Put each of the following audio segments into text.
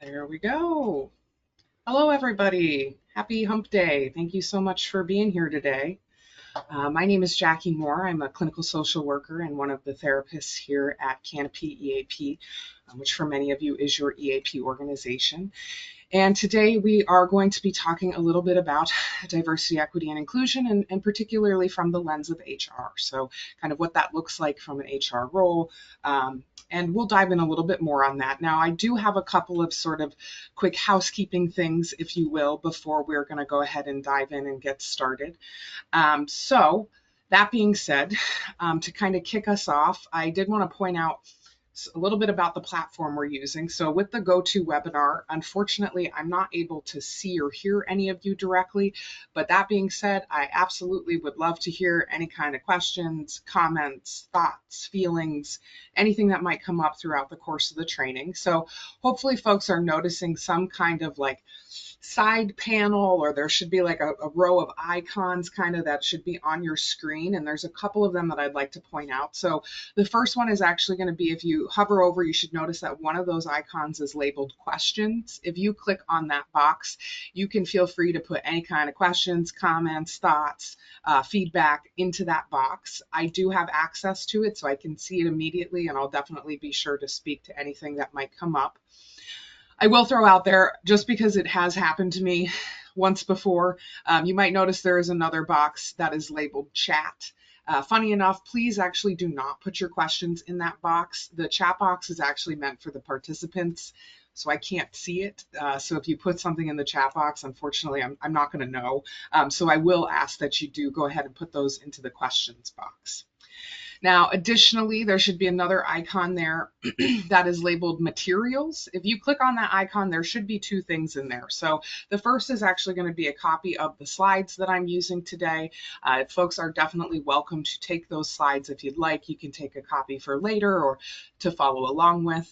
There we go. Hello, everybody. Happy Hump Day. Thank you so much for being here today. My name is Jackie Moore. I'm a clinical social worker and one of the therapists here at Canopy EAP, which for many of you is your EAP organization. And today we are going to be talking a little bit about diversity, equity, and inclusion, and particularly from the lens of HR. So, kind of what that looks like from an HR role. And we'll dive in a little bit more on that. Now, I do have a couple of sort of quick housekeeping things, if you will, before we're going to go ahead and dive in and get started. That being said, to kind of kick us off, I did want to point out a little bit about the platform we're using. So with the GoToWebinar, unfortunately, I'm not able to see or hear any of you directly. But that being said, I absolutely would love to hear any kind of questions, comments, thoughts, feelings, anything that might come up throughout the course of the training. So hopefully folks are noticing some kind of like side panel, or there should be like a row of icons kind of that should be on your screen. And there's a couple of them that I'd like to point out. So the first one is actually going to be, if you hover over, you should notice that one of those icons is labeled questions. If you click on that box, you can feel free to put any kind of questions, comments, thoughts, feedback into that box. I do have access to it, so I can see it immediately, and I'll definitely be sure to speak to anything that might come up. I will throw out there, just because it has happened to me once before, you might notice there is another box that is labeled chat. Funny enough, please actually do not put your questions in that box. The chat box is actually meant for the participants, so I can't see it. So if you put something in the chat box, unfortunately, I'm not going to know. So I will ask that you do go ahead and put those into the questions box. Now, additionally, there should be another icon there that is labeled materials. If you click on that icon, there should be two things in there. So the first is actually going to be a copy of the slides that I'm using today. Folks are definitely welcome to take those slides if you'd like. You can take a copy for later or to follow along with.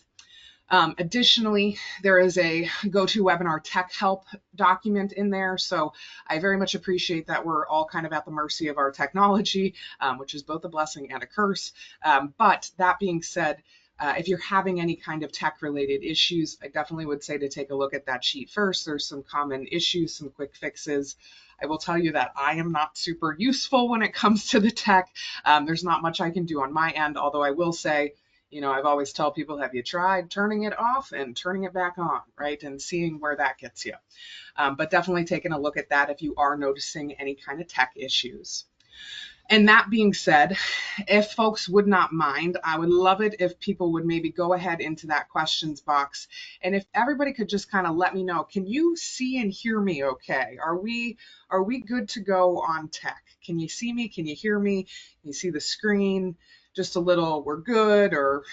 Additionally, there is a GoToWebinar tech help document in there. So I very much appreciate that we're all kind of at the mercy of our technology, which is both a blessing and a curse. But that being said, if you're having any kind of tech related issues, I definitely would say to take a look at that sheet first. There's some common issues, some quick fixes. I will tell you that I am not super useful when it comes to the tech. There's not much I can do on my end, although I will say, I've always tell people, have you tried turning it off and turning it back on, right? And seeing where that gets you. But definitely taking a look at that if you are noticing any kind of tech issues. And that being said, if folks would not mind, I would love it if people would maybe go ahead into that questions box. And if everybody could just kind of let me know, can you see and hear me okay? Are we good to go on tech? Can you see me? Can you hear me? Can you see the screen? Just a little, we're good, or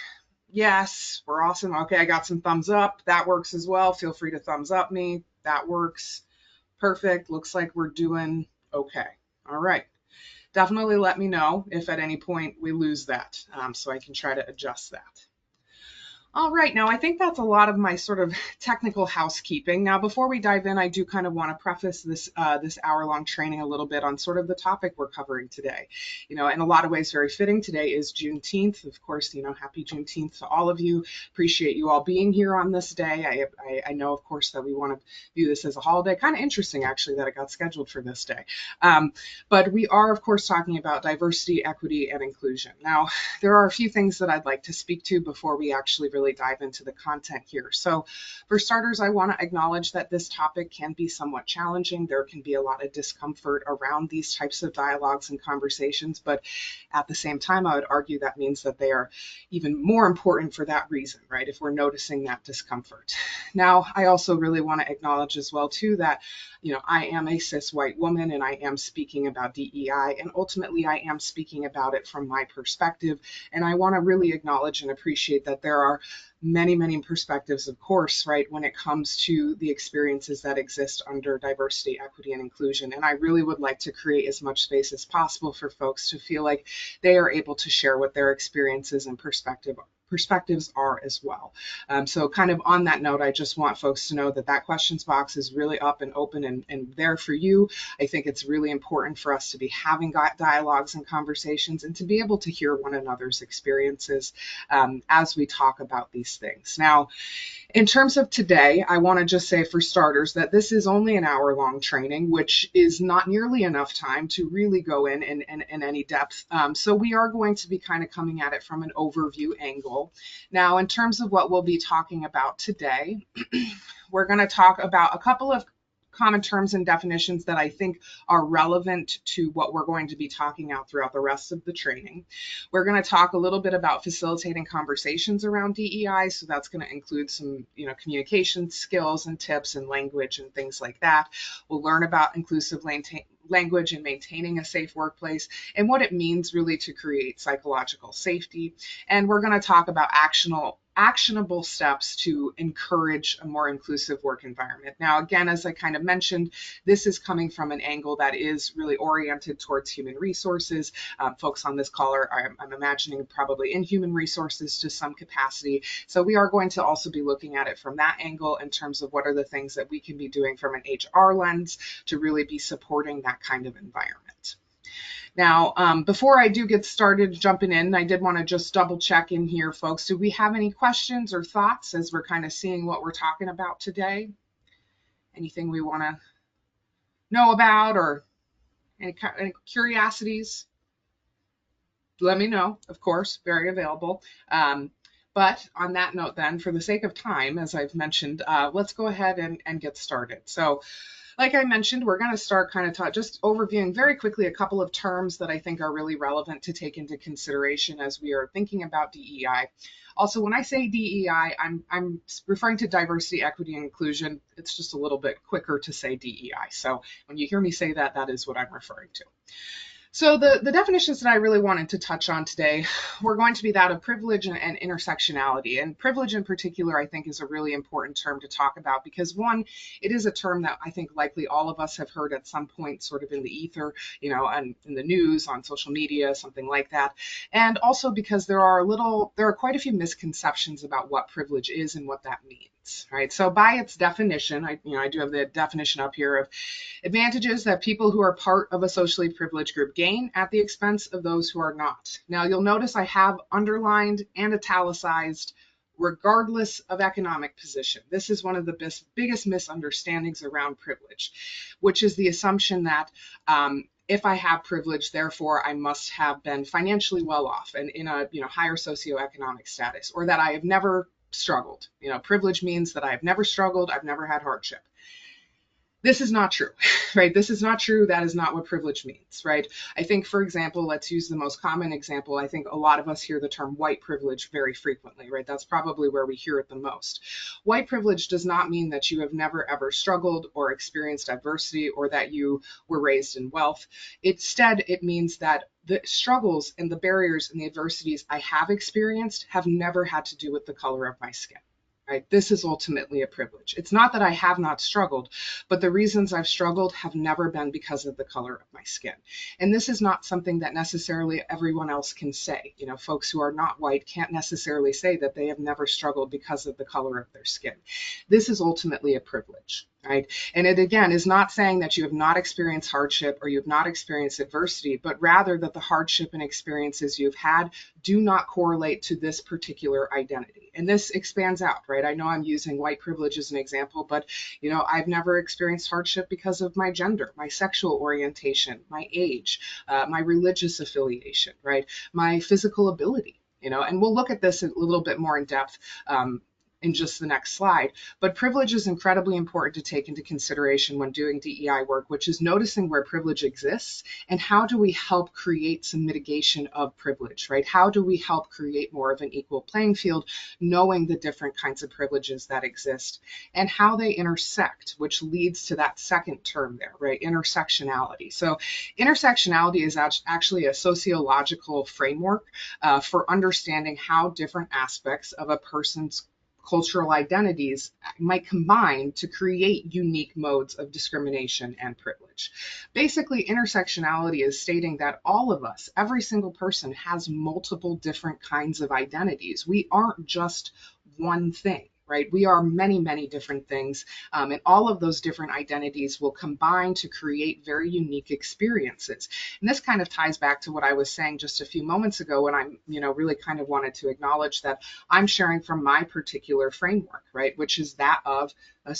yes, we're awesome. Okay, I got some thumbs up. That works as well. Feel free to thumbs up me. That works. Perfect. Looks like we're doing okay. All right. Definitely let me know if at any point we lose that, so I can try to adjust that. All right, now I think that's a lot of my sort of technical housekeeping. Now, before we dive in, I do kind of want to preface this hour-long training a little bit on sort of the topic we're covering today. In a lot of ways, very fitting. Today is Juneteenth. Of course, happy Juneteenth to all of you. Appreciate you all being here on this day. I know, of course, that we want to view this as a holiday. Kind of interesting, actually, that it got scheduled for this day. But we are, of course, talking about diversity, equity, and inclusion. Now, there are a few things that I'd like to speak to before we actually really dive into the content here. So for starters, I want to acknowledge that this topic can be somewhat challenging. There can be a lot of discomfort around these types of dialogues and conversations, but at the same time, I would argue that means that they are even more important for that reason, right? If we're noticing that discomfort. Now, I also really want to acknowledge as well, too, that I am a cis white woman and I am speaking about DEI, and ultimately I am speaking about it from my perspective. And I want to really acknowledge and appreciate that there are many, many perspectives, of course, right, when it comes to the experiences that exist under diversity, equity, and inclusion. And I really would like to create as much space as possible for folks to feel like they are able to share what their experiences and perspective perspectives are as well. So kind of on that note, I just want folks to know that that questions box is really up and open and there for you. I think it's really important for us to be having dialogues and conversations and to be able to hear one another's experiences as we talk about these things. Now, in terms of today, I want to just say for starters that this is only an hour-long training, which is not nearly enough time to really go in any depth. So we are going to be kind of coming at it from an overview angle. Now, in terms of what we'll be talking about today, we're going to talk about a couple of common terms and definitions that I think are relevant to what we're going to be talking about throughout the rest of the training. We're going to talk a little bit about facilitating conversations around DEI. So that's going to include some, communication skills and tips and language and things like that. We'll learn about inclusive language and maintaining a safe workplace and what it means really to create psychological safety. And we're going to talk about actionable steps to encourage a more inclusive work environment. Now, again, as I kind of mentioned, this is coming from an angle that is really oriented towards human resources. Folks on this call I'm imagining probably in human resources to some capacity. So we are going to also be looking at it from that angle in terms of what are the things that we can be doing from an HR lens to really be supporting that kind of environment. Now, before I do get started jumping in, I did want to just double check in here, folks. Do we have any questions or thoughts as we're kind of seeing what we're talking about today? Anything we want to know about or any curiosities? Let me know, of course, very available. But on that note then, for the sake of time, as I've mentioned, let's go ahead and get started. So, like I mentioned, we're going to start kind of just overviewing very quickly a couple of terms that I think are really relevant to take into consideration as we are thinking about DEI. Also, when I say DEI, I'm referring to diversity, equity, and inclusion. It's just a little bit quicker to say DEI. So when you hear me say that, that is what I'm referring to. So the definitions that I really wanted to touch on today were going to be that of privilege and intersectionality. And privilege in particular, I think, is a really important term to talk about because, one, it is a term that I think likely all of us have heard at some point sort of in the ether, and in the news, on social media, something like that. And also because there are quite a few misconceptions about what privilege is and what that means. Right. So by its definition, I do have the definition up here of advantages that people who are part of a socially privileged group gain at the expense of those who are not. Now, you'll notice I have underlined and italicized regardless of economic position. This is one of the biggest misunderstandings around privilege, which is the assumption that if I have privilege, therefore I must have been financially well off and in a higher socioeconomic status, or that I have never struggled. Privilege means that I've never struggled, I've never had hardship. This is not true, right? This is not true. That is not what privilege means, right? I think, for example, let's use the most common example. I think a lot of us hear the term white privilege very frequently, right? That's probably where we hear it the most. White privilege does not mean that you have never ever struggled or experienced adversity or that you were raised in wealth. Instead, it means that the struggles and the barriers and the adversities I have experienced have never had to do with the color of my skin. Right? This is ultimately a privilege. It's not that I have not struggled, but the reasons I've struggled have never been because of the color of my skin. And this is not something that necessarily everyone else can say. Folks who are not white can't necessarily say that they have never struggled because of the color of their skin. This is ultimately a privilege. Right? And it, again, is not saying that you have not experienced hardship or you have not experienced adversity, but rather that the hardship and experiences you've had do not correlate to this particular identity. And this expands out, right? I know I'm using white privilege as an example, but, I've never experienced hardship because of my gender, my sexual orientation, my age, my religious affiliation, right? My physical ability, and we'll look at this a little bit more in depth in just the next slide. But privilege is incredibly important to take into consideration when doing DEI work, which is noticing where privilege exists and how do we help create some mitigation of privilege, right? How do we help create more of an equal playing field, knowing the different kinds of privileges that exist and how they intersect, which leads to that second term there, right? Intersectionality. So intersectionality is actually a sociological framework for understanding how different aspects of a person's cultural identities might combine to create unique modes of discrimination and privilege. Basically, intersectionality is stating that all of us, every single person, has multiple different kinds of identities. We aren't just one thing. Right? We are many, many different things, and all of those different identities will combine to create very unique experiences. And this kind of ties back to what I was saying just a few moments ago when I'm, really kind of wanted to acknowledge that I'm sharing from my particular framework, right? Which is that of a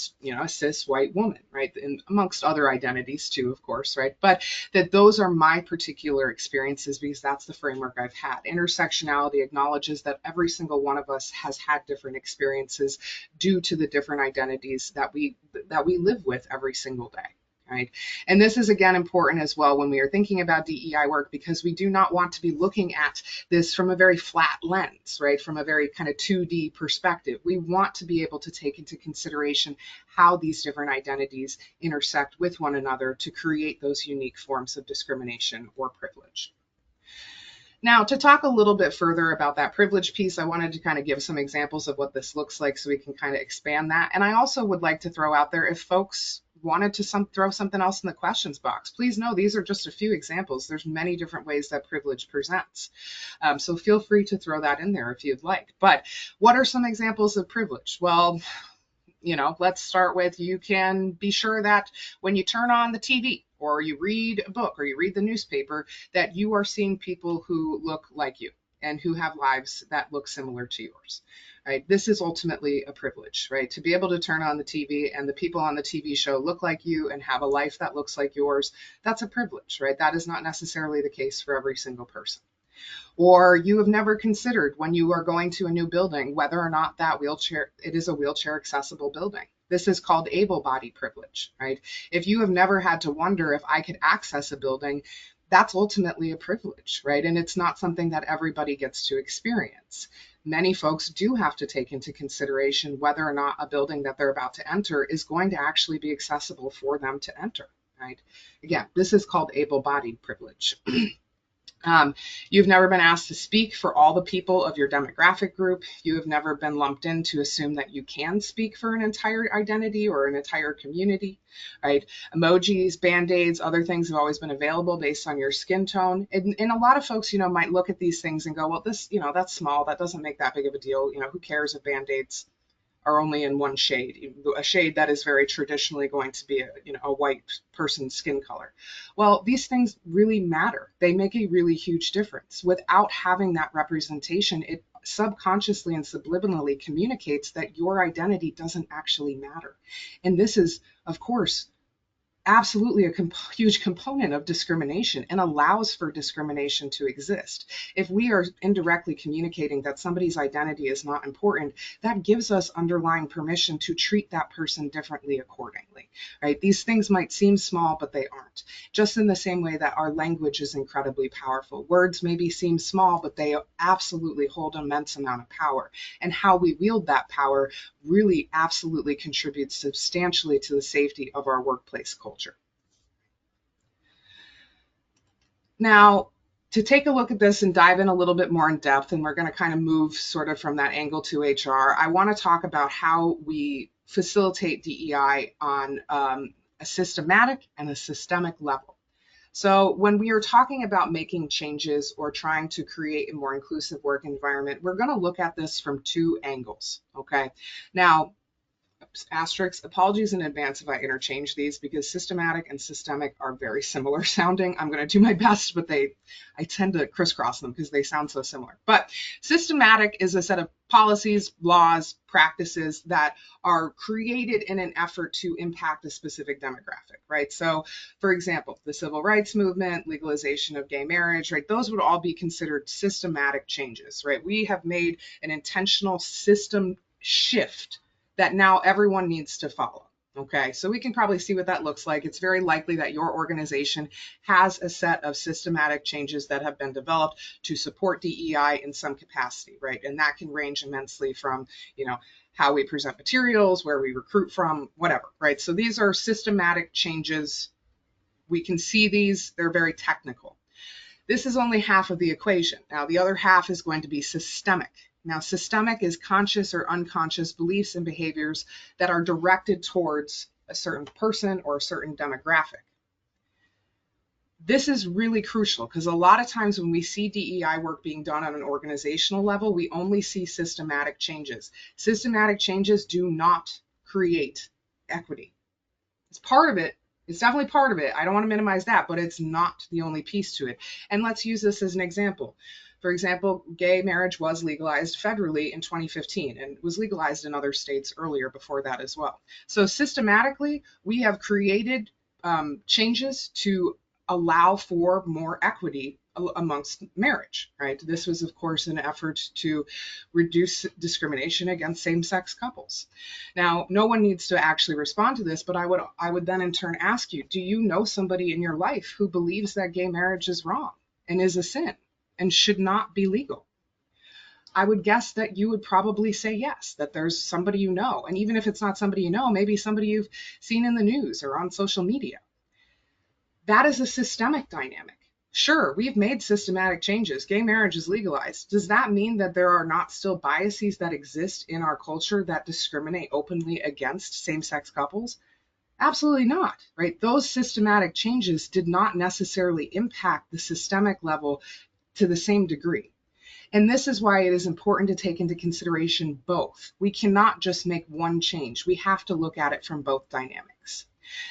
cis white woman, right? And amongst other identities too, of course, right? But that those are my particular experiences because that's the framework I've had. Intersectionality acknowledges that every single one of us has had different experiences due to the different identities that we live with every single day. Right? And this is again important as well when we are thinking about DEI work, because we do not want to be looking at this from a very flat lens, right? From a very kind of 2D perspective. We want to be able to take into consideration how these different identities intersect with one another to create those unique forms of discrimination or privilege. Now, to talk a little bit further about that privilege piece, I wanted to kind of give some examples of what this looks like so we can kind of expand that. And I also would like to throw out there, if folks wanted to throw something else in the questions box, please know these are just a few examples. There's many different ways that privilege presents. So feel free to throw that in there if you'd like. But what are some examples of privilege? Well, let's start with, you can be sure that when you turn on the TV or you read a book or you read the newspaper, that you are seeing people who look like you and who have lives that look similar to yours. Right? This is ultimately a privilege, right? To be able to turn on the TV and the people on the TV show look like you and have a life that looks like yours, that's a privilege, right? That is not necessarily the case for every single person. Or you have never considered when you are going to a new building whether or not that it is a wheelchair accessible building. This is called able-bodied privilege, right? If you have never had to wonder if I could access a building, that's ultimately a privilege, right? And it's not something that everybody gets to experience. Many folks do have to take into consideration whether or not a building that they're about to enter is going to actually be accessible for them to enter, right? Again, this is called able-bodied privilege. You've never been asked to speak for all the people of your demographic group. You have never been lumped in to assume that you can speak for an entire identity or an entire community, right? Emojis, Band-Aids, other things have always been available based on your skin tone. And a lot of folks, might look at these things and go, well, this, that's small. That doesn't make that big of a deal. Who cares if Band-Aids are only in one shade, a shade that is very traditionally going to be a white person's skin color. Well, these things really matter. They make a really huge difference. Without having that representation, it subconsciously and subliminally communicates that your identity doesn't actually matter. And this is, of course, absolutely a huge component of discrimination and allows for discrimination to exist. If we are indirectly communicating that somebody's identity is not important, that gives us underlying permission to treat that person differently accordingly, right? These things might seem small, but they aren't. Just in the same way that our language is incredibly powerful. Words maybe seem small, but they absolutely hold an immense amount of power. And how we wield that power really absolutely contributes substantially to the safety of our workplace culture. Now, to take a look at this and dive in a little bit more in depth, and we're going to kind of move sort of from that angle to HR, I want to talk about how we facilitate DEI on a systematic and a systemic level. So when we are talking about making changes or trying to create a more inclusive work environment, we're going to look at this from two angles, okay? Now, asterisks, apologies in advance if I interchange these because systematic and systemic are very similar sounding. I'm going to do my best, but I tend to crisscross them because they sound so similar. But systematic is a set of policies, laws, practices that are created in an effort to impact a specific demographic, right? So, for example, the civil rights movement, legalization of gay marriage, right? Those would all be considered systematic changes, right? We have made an intentional system shift that now everyone needs to follow. Okay, so we can probably see what that looks like. It's very likely that your organization has a set of systematic changes that have been developed to support DEI in some capacity, right? And that can range immensely from, how we present materials, where we recruit from, whatever, right? So these are systematic changes. We can see these, they're very technical. This is only half of the equation. Now, the other half is going to be systemic. Now, systemic is conscious or unconscious beliefs and behaviors that are directed towards a certain person or a certain demographic. This is really crucial because a lot of times when we see DEI work being done on an organizational level, we only see systematic changes. Systematic changes do not create equity. It's part of it. It's definitely part of it. I don't want to minimize that, but it's not the only piece to it. And let's use this as an example. For example, gay marriage was legalized federally in 2015 and was legalized in other states earlier before that as well. So systematically, we have created changes to allow for more equity amongst marriage, right? This was, of course, an effort to reduce discrimination against same-sex couples. Now, no one needs to actually respond to this, but I would then in turn ask you, do you know somebody in your life who believes that gay marriage is wrong and is a sin and should not be legal? I would guess that you would probably say yes, that there's somebody you know. And even if it's not somebody you know, maybe somebody you've seen in the news or on social media. That is a systemic dynamic. Sure, we've made systematic changes. Gay marriage is legalized. Does that mean that there are not still biases that exist in our culture that discriminate openly against same-sex couples? Absolutely not, right? Those systematic changes did not necessarily impact the systemic level to the same degree. And this is why it is important to take into consideration both. We cannot just make one change. We have to look at it from both dynamics.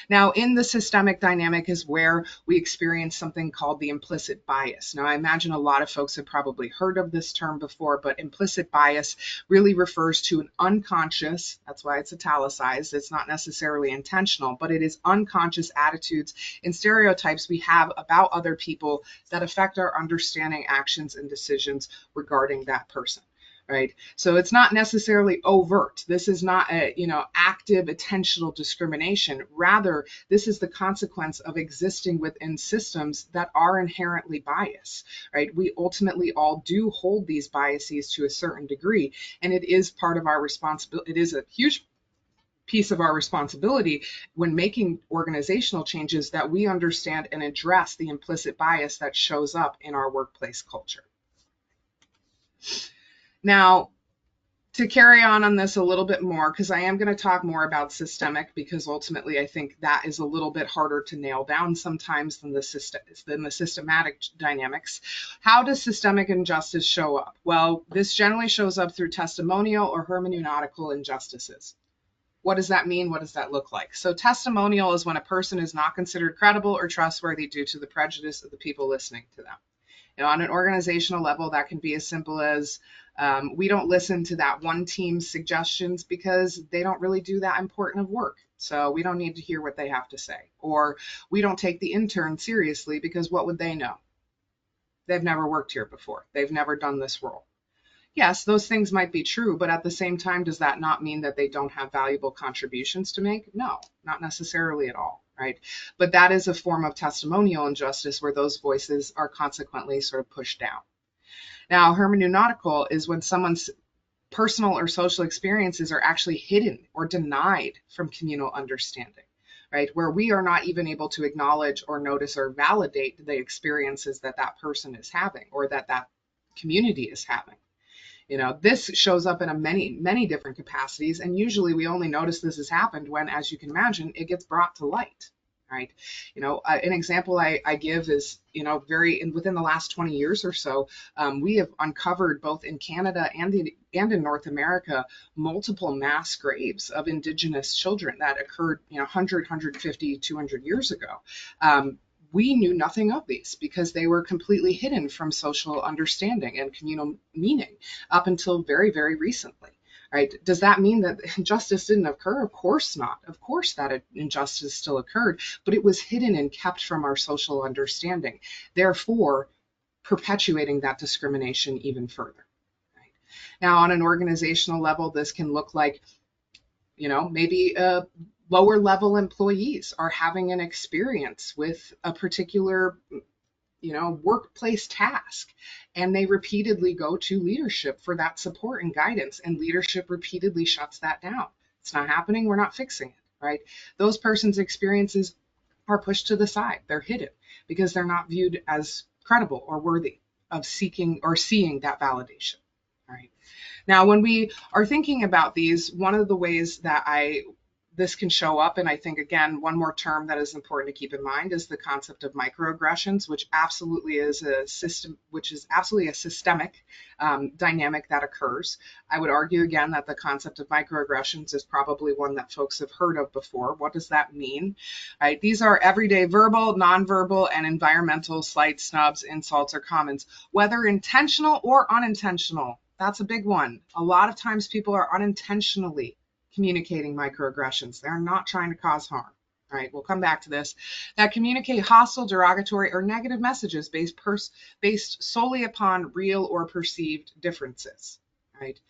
Now, in the systemic dynamic is where we experience something called the implicit bias. Now, I imagine a lot of folks have probably heard of this term before, but implicit bias really refers to an unconscious, that's why it's italicized, it's not necessarily intentional, but it is unconscious attitudes and stereotypes we have about other people that affect our understanding, actions, and decisions regarding that person. Right? So it's not necessarily overt. This is not a, active attentional discrimination. Rather, this is the consequence of existing within systems that are inherently biased, right? We ultimately all do hold these biases to a certain degree, and it is part of our responsibility. It is a huge piece of our responsibility when making organizational changes that we understand and address the implicit bias that shows up in our workplace culture. Now, to carry on this a little bit more, because I am going to talk more about systemic, because ultimately I think that is a little bit harder to nail down sometimes than the systematic dynamics. How does systemic injustice show up? Well, this generally shows up through testimonial or hermeneutical injustices. What does that mean? What does that look like? So testimonial is when a person is not considered credible or trustworthy due to the prejudice of the people listening to them. On an organizational level, that can be as simple as we don't listen to that one team's suggestions because they don't really do that important of work. So we don't need to hear what they have to say. Or we don't take the intern seriously because what would they know? They've never worked here before. They've never done this role. Yes, those things might be true, but at the same time, does that not mean that they don't have valuable contributions to make? No, not necessarily at all, right? But that is a form of testimonial injustice where those voices are consequently sort of pushed down. Now, hermeneutical is when someone's personal or social experiences are actually hidden or denied from communal understanding, right? Where we are not even able to acknowledge or notice or validate the experiences that that person is having or that that community is having. This shows up in many different capacities, and usually we only notice this has happened when, as you can imagine, it gets brought to light, right? An example I give is, within the last 20 years or so, we have uncovered both in Canada and in North America multiple mass graves of Indigenous children that occurred, 100, 150, 200 years ago. We knew nothing of these because they were completely hidden from social understanding and communal meaning up until very, very recently, right? Does that mean that injustice didn't occur? Of course not. Of course that injustice still occurred, but it was hidden and kept from our social understanding, therefore perpetuating that discrimination even further. Right? Now, on an organizational level, this can look like, maybe lower level employees are having an experience with a particular, workplace task, and they repeatedly go to leadership for that support and guidance, and leadership repeatedly shuts that down. It's not happening. We're not fixing it, right? Those persons' experiences are pushed to the side. They're hidden because they're not viewed as credible or worthy of seeking or seeing that validation. All right. Now, when we are thinking about these, one of the ways that this can show up, and I think again, one more term that is important to keep in mind is the concept of microaggressions, which absolutely is a systemic dynamic that occurs. I would argue again that the concept of microaggressions is probably one that folks have heard of before. What does that mean? Right? These are everyday verbal, nonverbal, and environmental slights, snubs, insults, or comments, whether intentional or unintentional. That's a big one. A lot of times people are unintentionally communicating microaggressions. They're not trying to cause harm. All right, we'll come back to this. That communicate hostile, derogatory, or negative messages based solely upon real or perceived differences. Right?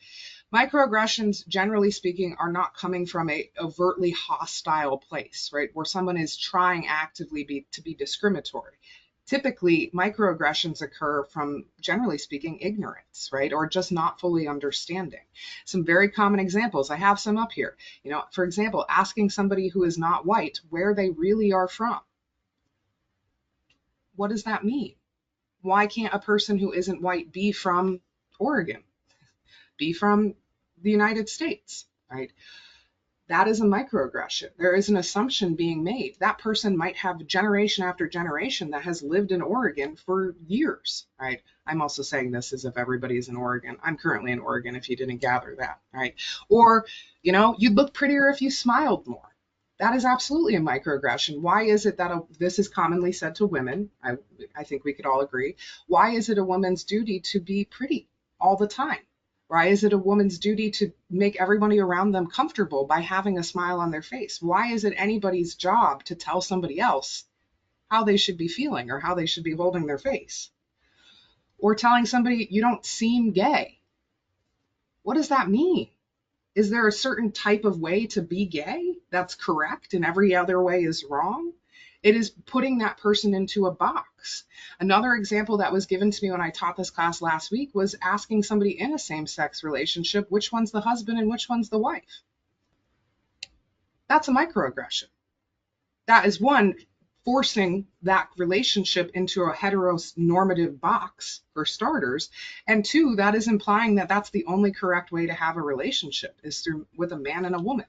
Microaggressions, generally speaking, are not coming from a overtly hostile place, right, where someone is trying actively to be discriminatory. Typically, microaggressions occur from, generally speaking, ignorance, right, or just not fully understanding. Some very common examples, I have some up here. For example, asking somebody who is not white where they really are from. What does that mean? Why can't a person who isn't white be from Oregon? Be from the United States, right? That is a microaggression. There is an assumption being made. That person might have generation after generation that has lived in Oregon for years, right? I'm also saying this as if everybody's in Oregon. I'm currently in Oregon if you didn't gather that, right? Or, you'd look prettier if you smiled more. That is absolutely a microaggression. Why is it that this is commonly said to women? I think we could all agree. Why is it a woman's duty to be pretty all the time? Why is it a woman's duty to make everybody around them comfortable by having a smile on their face? Why is it anybody's job to tell somebody else how they should be feeling or how they should be holding their face? Or telling somebody, you don't seem gay. What does that mean? Is there a certain type of way to be gay that's correct and every other way is wrong? It is putting that person into a box. Another example that was given to me when I taught this class last week was asking somebody in a same-sex relationship, which one's the husband and which one's the wife? That's a microaggression. That is one, forcing that relationship into a heteronormative box for starters. And two, that is implying that that's the only correct way to have a relationship is with a man and a woman.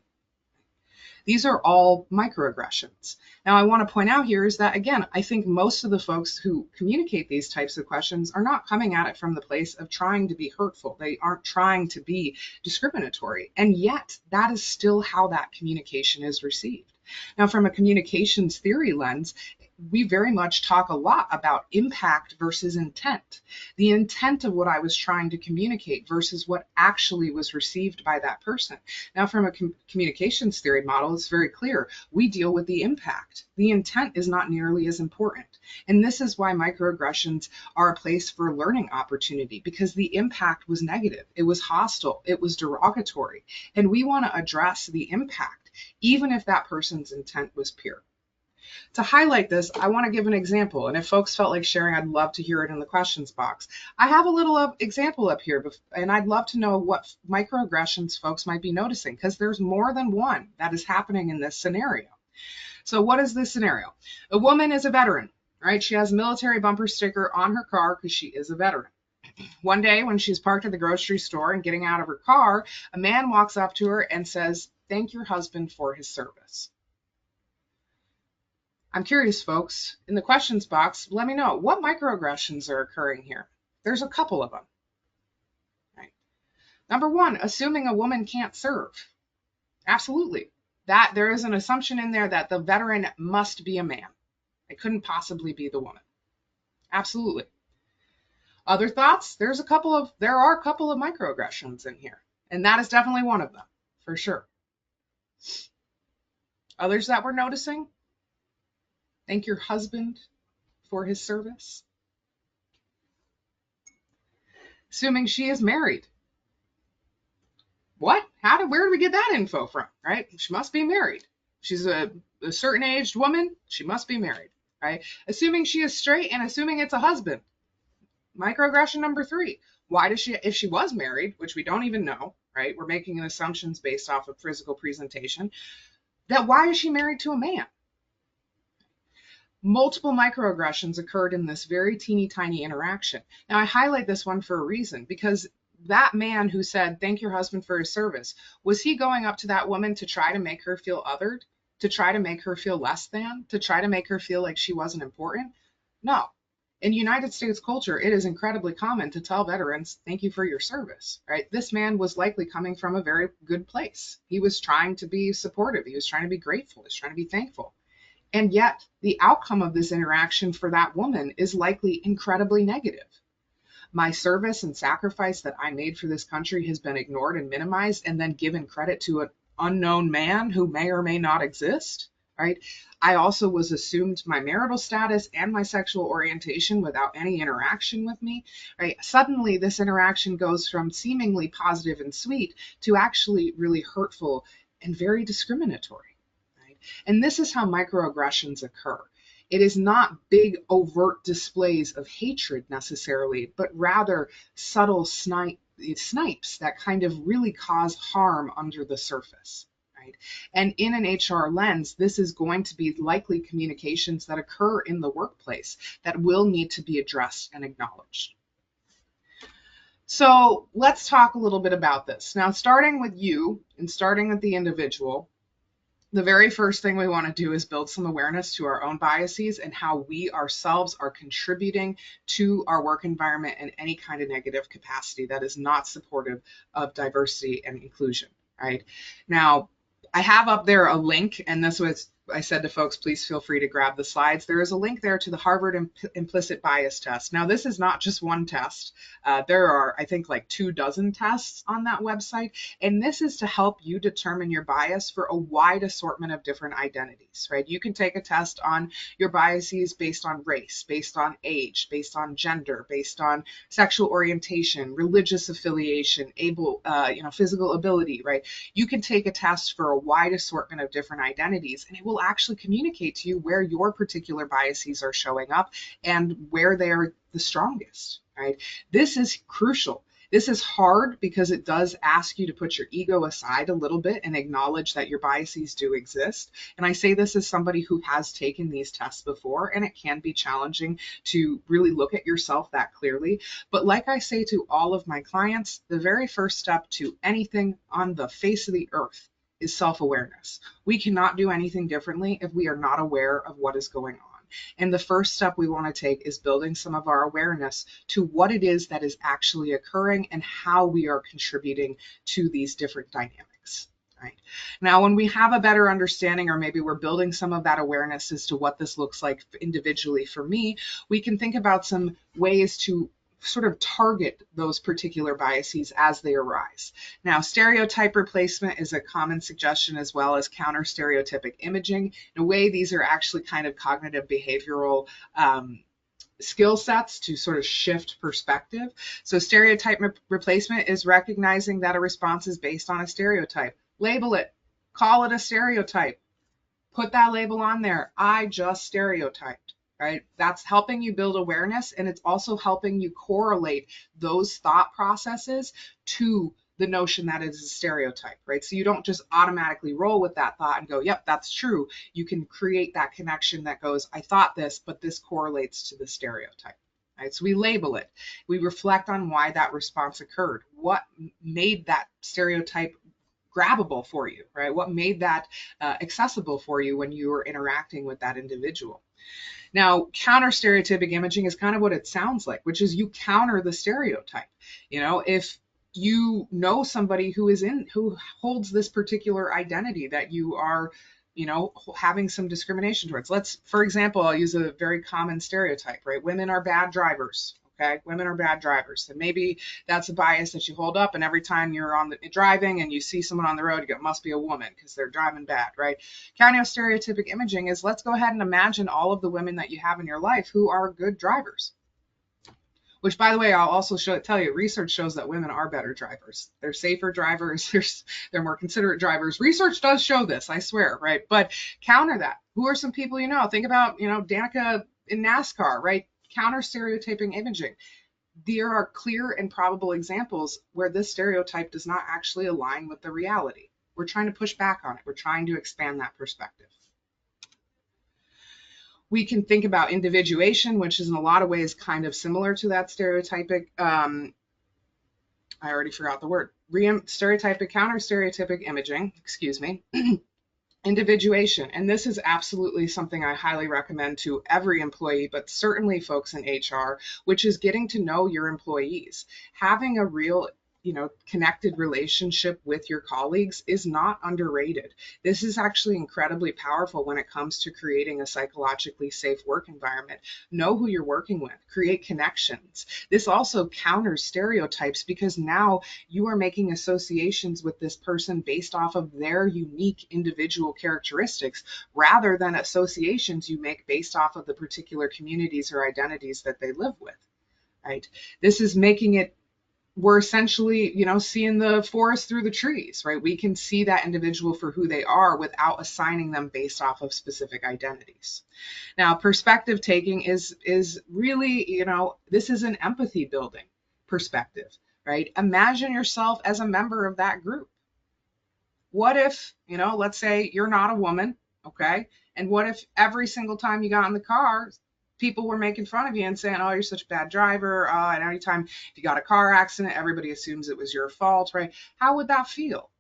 These are all microaggressions. Now, I want to point out here is that, again, I think most of the folks who communicate these types of questions are not coming at it from the place of trying to be hurtful. They aren't trying to be discriminatory. And yet, that is still how that communication is received. Now, from a communications theory lens, we very much talk a lot about impact versus intent. The intent of what I was trying to communicate versus what actually was received by that person. Now, from a communications theory model, it's very clear. We deal with the impact. The intent is not nearly as important. And this is why microaggressions are a place for learning opportunity, because the impact was negative. It was hostile. It was derogatory. And we want to address the impact, even if that person's intent was pure. To highlight this, I want to give an example. And if folks felt like sharing, I'd love to hear it in the questions box. I have a little example up here, and I'd love to know what microaggressions folks might be noticing, because there's more than one that is happening in this scenario. So what is this scenario? A woman is a veteran, right? She has a military bumper sticker on her car because she is a veteran. One day when she's parked at the grocery store and getting out of her car, a man walks up to her and says, "Thank your husband for his service." I'm curious, folks, in the questions box, let me know what microaggressions are occurring here. There's a couple of them. Right. Number one, assuming a woman can't serve. Absolutely. That there is an assumption in there that the veteran must be a man. It couldn't possibly be the woman. Absolutely. Other thoughts? There are a couple of microaggressions in here, and that is definitely one of them, for sure. Others that we're noticing? Thank your husband for his service. Assuming she is married. What? Where did we get that info from? Right? She must be married. She's a certain aged woman. She must be married. Right? Assuming she is straight and assuming it's a husband. Microaggression number 3. Why does she, if she was married, which we don't even know, right? We're making assumptions based off of physical presentation, that why is she married to a man? Multiple microaggressions occurred in this very teeny tiny interaction. Now, I highlight this one for a reason, because that man who said, thank your husband for his service, was he going up to that woman to try to make her feel othered, to try to make her feel less than, to try to make her feel like she wasn't important? No. In United States culture, it is incredibly common to tell veterans, thank you for your service, right? This man was likely coming from a very good place. He was trying to be supportive. He was trying to be grateful. He was trying to be thankful. And yet, the outcome of this interaction for that woman is likely incredibly negative. My service and sacrifice that I made for this country has been ignored and minimized and then given credit to an unknown man who may or may not exist, right? I also was assumed my marital status and my sexual orientation without any interaction with me, right? Suddenly, this interaction goes from seemingly positive and sweet to actually really hurtful and very discriminatory, right? And this is how microaggressions occur. It is not big overt displays of hatred necessarily, but rather subtle snipes that kind of really cause harm under the surface. Right? And in an HR lens, this is going to be likely communications that occur in the workplace that will need to be addressed and acknowledged. So let's talk a little bit about this. Now, starting with you and starting with the individual, the very first thing we want to do is build some awareness to our own biases and how we ourselves are contributing to our work environment in any kind of negative capacity that is not supportive of diversity and inclusion, right? Now, I have up there a link, and this was, I said to folks, please feel free to grab the slides. There is a link there to the Harvard Implicit Bias Test. Now, this is not just one test. There are, I think, like 24 tests on that website. And this is to help you determine your bias for a wide assortment of different identities, right? You can take a test on your biases based on race, based on age, based on gender, based on sexual orientation, religious affiliation, physical ability, right? You can take a test for a wide assortment of different identities, and it will actually communicate to you where your particular biases are showing up and where they're the strongest, right? This is crucial. This is hard because it does ask you to put your ego aside a little bit and acknowledge that your biases do exist. And I say this as somebody who has taken these tests before, and it can be challenging to really look at yourself that clearly. But like I say to all of my clients, the very first step to anything on the face of the earth is self-awareness. We cannot do anything differently if we are not aware of what is going on. And the first step we want to take is building some of our awareness to what it is that is actually occurring and how we are contributing to these different dynamics. Right. Now, when we have a better understanding, or maybe we're building some of that awareness as to what this looks like individually for me, we can think about some ways to sort of target those particular biases as they arise. Now, stereotype replacement is a common suggestion, as well as counter stereotypic imaging. In a way, these are actually kind of cognitive behavioral skill sets to sort of shift perspective. So stereotype replacement is recognizing that a response is based on a stereotype. Label it, call it a stereotype, put that label on there. I just stereotyped. Right? That's helping you build awareness, and it's also helping you correlate those thought processes to the notion that it is a stereotype, right? So you don't just automatically roll with that thought and go, yep, that's true. You can create that connection that goes, I thought this, but this correlates to the stereotype. Right? So we label it. We reflect on why that response occurred. What made that stereotype grabbable for you, right? What made that accessible for you when you were interacting with that individual? Now, counter stereotypic imaging is kind of what it sounds like, which is you counter the stereotype. You know, if you know somebody who holds this particular identity that you are, having some discrimination towards. For example, I'll use a very common stereotype, right? Women are bad drivers. Okay, women are bad drivers. And maybe that's a bias that you hold up, and every time you're driving and you see someone on the road, you go, must be a woman because they're driving bad, right? Counter stereotypic imaging is, let's go ahead and imagine all of the women that you have in your life who are good drivers. Which, by the way, I'll also tell you, research shows that women are better drivers. They're safer drivers. They're more considerate drivers. Research does show this, I swear, right? But counter that. Who are some people you know? Think about, Danica in NASCAR, right? Counter stereotyping imaging. There are clear and probable examples where this stereotype does not actually align with the reality. We're trying to push back on it. We're trying to expand that perspective. We can think about individuation, which is in a lot of ways kind of similar to that stereotypic I already forgot the word. Stereotypic, counter stereotypic imaging, excuse me. Individuation. And this is absolutely something I highly recommend to every employee, but certainly folks in HR, which is getting to know your employees. Having a real connected relationship with your colleagues is not underrated. This is actually incredibly powerful when it comes to creating a psychologically safe work environment. Know who you're working with, create connections. This also counters stereotypes because now you are making associations with this person based off of their unique individual characteristics rather than associations you make based off of the particular communities or identities that they live with, right? This is making it, we're essentially, seeing the forest through the trees, right? We can see that individual for who they are without assigning them based off of specific identities. Now, perspective taking is really, this is an empathy building perspective, right? Imagine yourself as a member of that group. What if, let's say you're not a woman, okay? And what if every single time you got in the car, people were making fun of you and saying, oh, you're such a bad driver. And anytime if you got a car accident, everybody assumes it was your fault, right? How would that feel?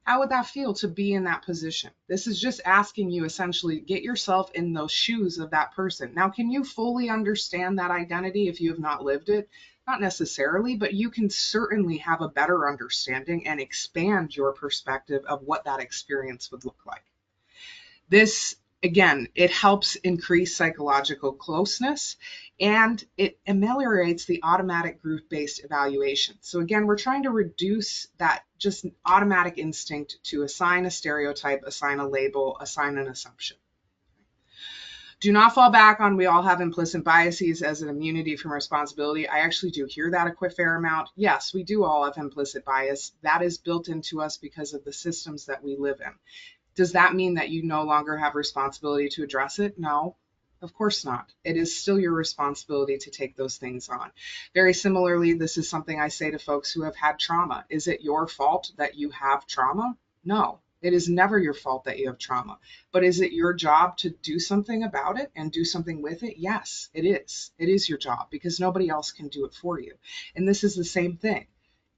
How would that feel to be in that position? This is just asking you essentially get yourself in those shoes of that person. Now, can you fully understand that identity if you have not lived it? Not necessarily, but you can certainly have a better understanding and expand your perspective of what that experience would look like. This, again, it helps increase psychological closeness and it ameliorates the automatic group-based evaluation. So again, we're trying to reduce that just automatic instinct to assign a stereotype, assign a label, assign an assumption. Do not fall back on we all have implicit biases as an immunity from responsibility. I actually do hear that a fair amount. Yes, we do all have implicit bias. That is built into us because of the systems that we live in. Does that mean that you no longer have responsibility to address it? No, of course not. It is still your responsibility to take those things on. Very similarly, this is something I say to folks who have had trauma. Is it your fault that you have trauma? No, it is never your fault that you have trauma. But is it your job to do something about it and do something with it? Yes, it is. It is your job because nobody else can do it for you. And this is the same thing.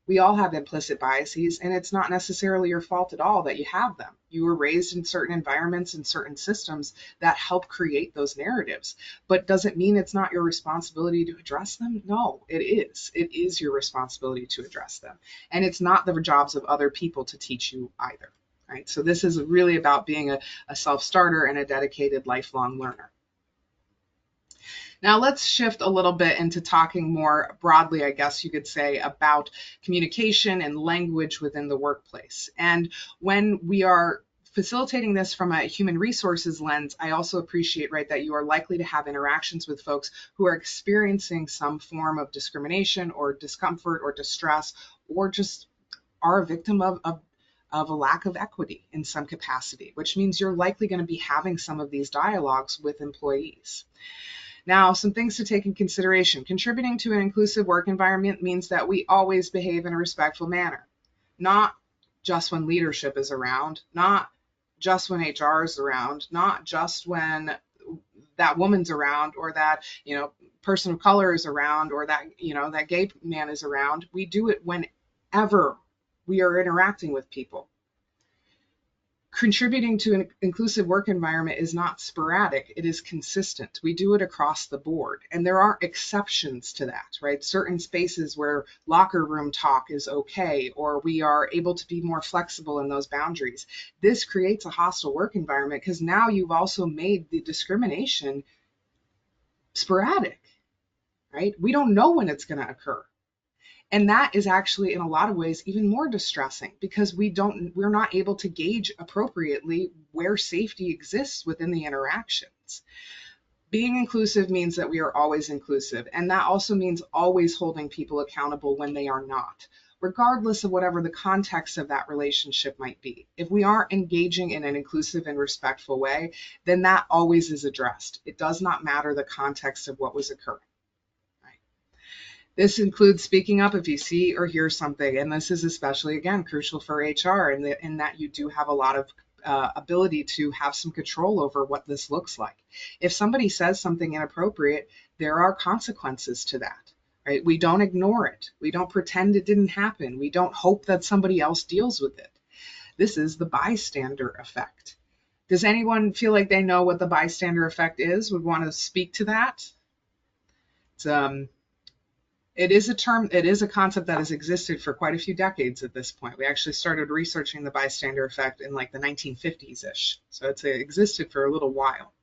We all have implicit biases, and it's not necessarily your fault at all that you have them. You were raised in certain environments and certain systems that help create those narratives. But does it mean it's not your responsibility to address them? No, it is. It is your responsibility to address them. And it's not the jobs of other people to teach you either. Right? So this is really about being a self-starter and a dedicated lifelong learner. Now let's shift a little bit into talking more broadly, I guess you could say, about communication and language within the workplace. And when we are facilitating this from a human resources lens, I also appreciate, right, that you are likely to have interactions with folks who are experiencing some form of discrimination or discomfort or distress, or just are a victim of a lack of equity in some capacity, which means you're likely going to be having some of these dialogues with employees. Now, some things to take in consideration. Contributing to an inclusive work environment means that we always behave in a respectful manner, not just when leadership is around, not just when HR is around, not just when that woman's around or that, person of color is around or that, that gay man is around. We do it whenever we are interacting with people. Contributing to an inclusive work environment is not sporadic, it is consistent. We do it across the board. And there are exceptions to that, right? Certain spaces where locker room talk is okay, or we are able to be more flexible in those boundaries. This creates a hostile work environment because now you've also made the discrimination sporadic, right? We don't know when it's going to occur. And that is actually, in a lot of ways, even more distressing because we're not able to gauge appropriately where safety exists within the interactions. Being inclusive means that we are always inclusive, and that also means always holding people accountable when they are not, regardless of whatever the context of that relationship might be. If we aren't engaging in an inclusive and respectful way, then that always is addressed. It does not matter the context of what was occurring. This includes speaking up if you see or hear something, and this is especially, again, crucial for HR in that you do have a lot of ability to have some control over what this looks like. If somebody says something inappropriate, there are consequences to that, right? We don't ignore it. We don't pretend it didn't happen. We don't hope that somebody else deals with it. This is the bystander effect. Does anyone feel like they know what the bystander effect is? Would want to speak to that? It is a term, it is a concept that has existed for quite a few decades at this point. We actually started researching the bystander effect in like the 1950s-ish. So it's existed for a little while.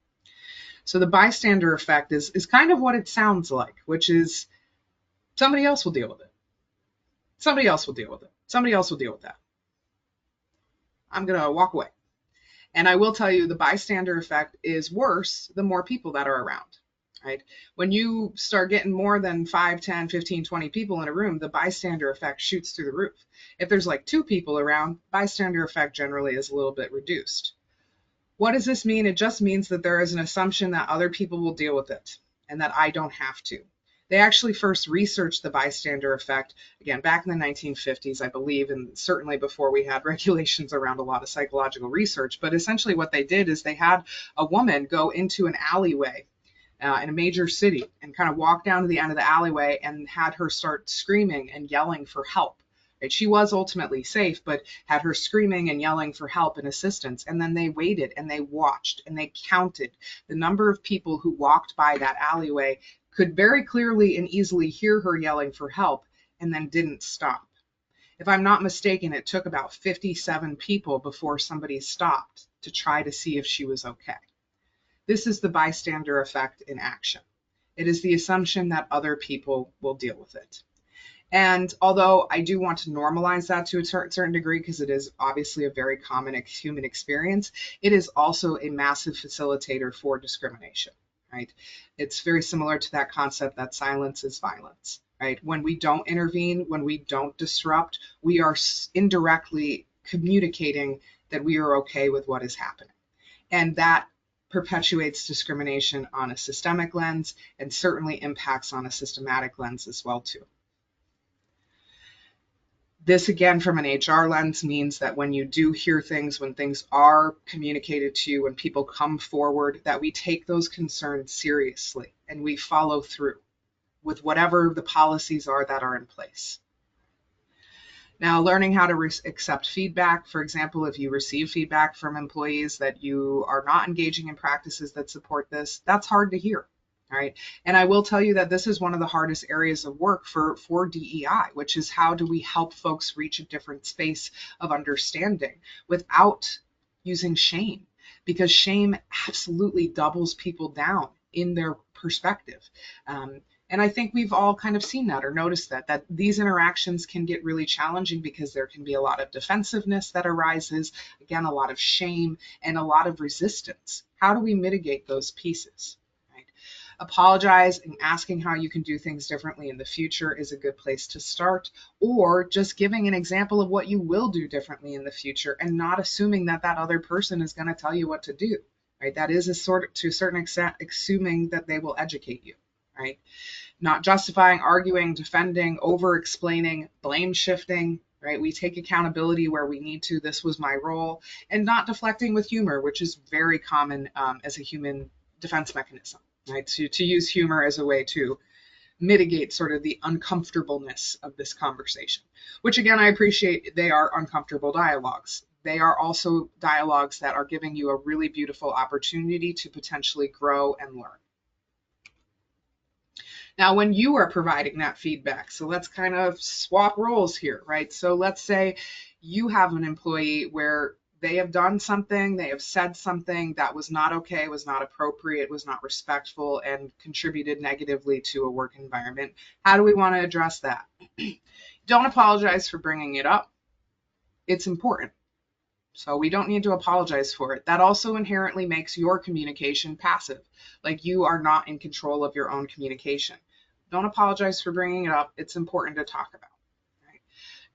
So the bystander effect is kind of what it sounds like, which is somebody else will deal with it. Somebody else will deal with it. Somebody else will deal with that. I'm going to walk away. And I will tell you the bystander effect is worse the more people that are around. Right? When you start getting more than 5, 10, 15, 20 people in a room, the bystander effect shoots through the roof. If there's like 2 people around, bystander effect generally is a little bit reduced. What does this mean? It just means that there is an assumption that other people will deal with it and that I don't have to. They actually first researched the bystander effect, again, back in the 1950s, I believe, and certainly before we had regulations around a lot of psychological research. But essentially what they did is they had a woman go into an alleyway in a major city and kind of walk down to the end of the alleyway and had her start screaming and yelling for help. Right? She was ultimately safe, but had her screaming and yelling for help and assistance. And then they waited and they watched and they counted the number of people who walked by that alleyway, could very clearly and easily hear her yelling for help, and then didn't stop. If I'm not mistaken, it took about 57 people before somebody stopped to try to see if she was okay. This is the bystander effect in action. It is the assumption that other people will deal with it. And although I do want to normalize that to a certain degree, because it is obviously a very common human experience, it is also a massive facilitator for discrimination, right? It's very similar to that concept that silence is violence, right? When we don't intervene, when we don't disrupt, we are indirectly communicating that we are okay with what is happening. And that perpetuates discrimination on a systemic lens and certainly impacts on a systematic lens as well too. This again from an HR lens means that when you do hear things, when things are communicated to you, when people come forward, that we take those concerns seriously and we follow through with whatever the policies are that are in place. Now, learning how to accept feedback, for example, if you receive feedback from employees that you are not engaging in practices that support this, that's hard to hear, right? And I will tell you that this is one of the hardest areas of work for DEI, which is how do we help folks reach a different space of understanding without using shame, because shame absolutely doubles people down in their perspective. And I think we've all kind of seen that or noticed that these interactions can get really challenging because there can be a lot of defensiveness that arises, again, a lot of shame and a lot of resistance. How do we mitigate those pieces? Right? Apologize and asking how you can do things differently in the future is a good place to start, or just giving an example of what you will do differently in the future and not assuming that that other person is going to tell you what to do. Right? That is to a certain extent assuming that they will educate you. Right? Not justifying, arguing, defending, over-explaining, blame shifting, right? We take accountability where we need to. This was my role. And not deflecting with humor, which is very common as a human defense mechanism, right? To use humor as a way to mitigate sort of the uncomfortableness of this conversation, which again, I appreciate they are uncomfortable dialogues. They are also dialogues that are giving you a really beautiful opportunity to potentially grow and learn. Now, when you are providing that feedback, so let's kind of swap roles here, right? So let's say you have an employee where they have done something, they have said something that was not okay, was not appropriate, was not respectful, and contributed negatively to a work environment. How do we want to address that? Don't apologize for bringing it up. It's important. So we don't need to apologize for it. That also inherently makes your communication passive, like you are not in control of your own communication. Don't apologize for bringing it up. It's important to talk about. Right?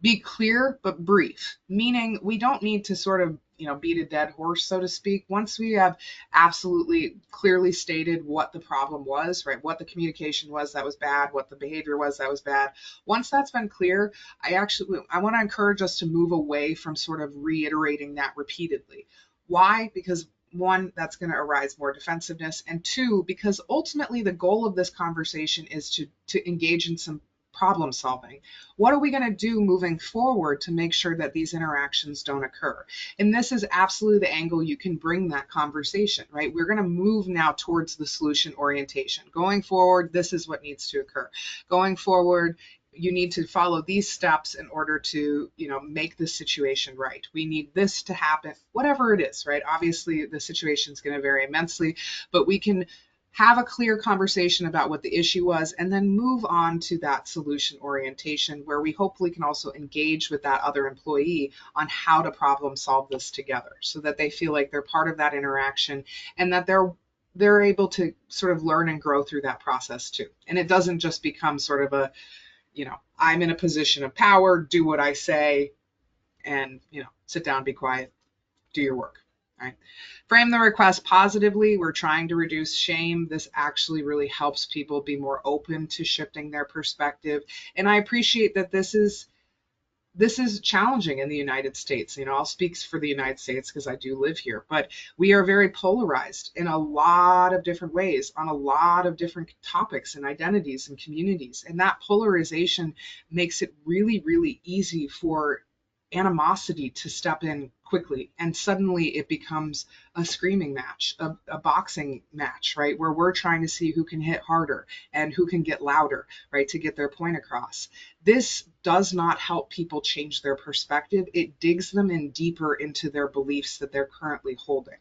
Be clear but brief, meaning we don't need to sort of, beat a dead horse, so to speak. Once we have absolutely clearly stated what the problem was, right, what the communication was that was bad, what the behavior was that was bad, once that's been clear, I want to encourage us to move away from sort of reiterating that repeatedly. Why? Because one, that's going to arise more defensiveness, and two, because ultimately the goal of this conversation is to engage in some problem solving. What are we going to do moving forward to make sure that these interactions don't occur? And this is absolutely the angle you can bring that conversation, right? We're going to move now towards the solution orientation. Going forward, this is what needs to occur. Going forward, you need to follow these steps in order to, make the situation right. We need this to happen, whatever it is, right? Obviously, the situation is going to vary immensely, but we can have a clear conversation about what the issue was, and then move on to that solution orientation where we hopefully can also engage with that other employee on how to problem solve this together so that they feel like they're part of that interaction and that they're able to sort of learn and grow through that process too. And it doesn't just become sort of a, I'm in a position of power, do what I say, and, sit down, be quiet, do your work. Right? Frame the request positively. We're trying to reduce shame. This actually really helps people be more open to shifting their perspective. And I appreciate that this is challenging in the United States. I'll speak for the United States because I do live here, but we are very polarized in a lot of different ways on a lot of different topics and identities and communities. And that polarization makes it really, really easy for animosity to step in quickly, and suddenly it becomes a screaming match, a boxing match, right, where we're trying to see who can hit harder and who can get louder, right, to get their point across. This does not help people change their perspective. It digs them in deeper into their beliefs that they're currently holding.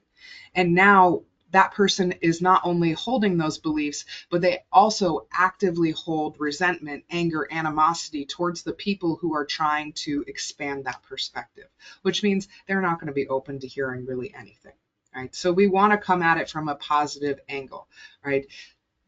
And now that person is not only holding those beliefs, but they also actively hold resentment, anger, animosity towards the people who are trying to expand that perspective, which means they're not going to be open to hearing really anything, right? So we want to come at it from a positive angle, right?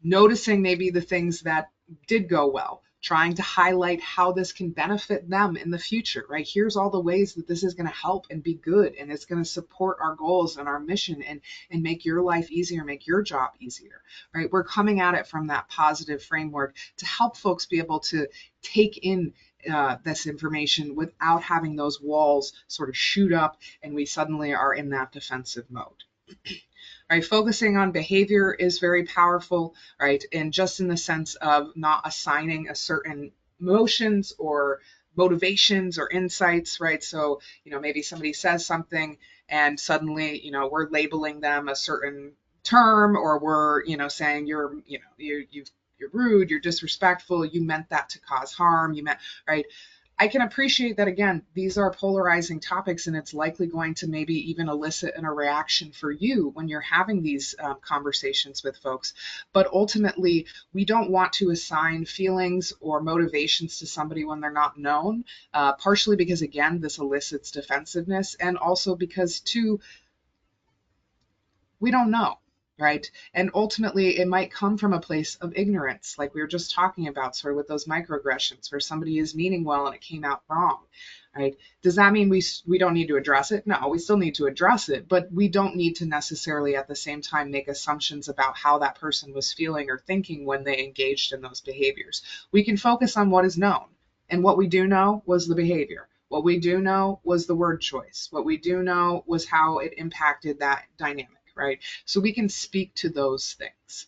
Noticing maybe the things that did go well, trying to highlight how this can benefit them in the future, right? Here's all the ways that this is going to help and be good, and it's going to support our goals and our mission and make your life easier, make your job easier, right? We're coming at it from that positive framework to help folks be able to take in this information without having those walls sort of shoot up and we suddenly are in that defensive mode. Right, focusing on behavior is very powerful, right? And just in the sense of not assigning a certain emotions or motivations or insights, right? So, maybe somebody says something and suddenly, we're labeling them a certain term, or we're, saying you're rude, you're disrespectful, you meant that to cause harm, right? I can appreciate that, again, these are polarizing topics, and it's likely going to maybe even elicit a reaction for you when you're having these conversations with folks. But ultimately, we don't want to assign feelings or motivations to somebody when they're not known, partially because, again, this elicits defensiveness, and also because, too, we don't know. Right. And ultimately, it might come from a place of ignorance, like we were just talking about, sort of with those microaggressions, where somebody is meaning well and it came out wrong. Right. Does that mean we don't need to address it? No, we still need to address it, but we don't need to necessarily at the same time make assumptions about how that person was feeling or thinking when they engaged in those behaviors. We can focus on what is known. And what we do know was the behavior. What we do know was the word choice. What we do know was how it impacted that dynamic. Right? So we can speak to those things.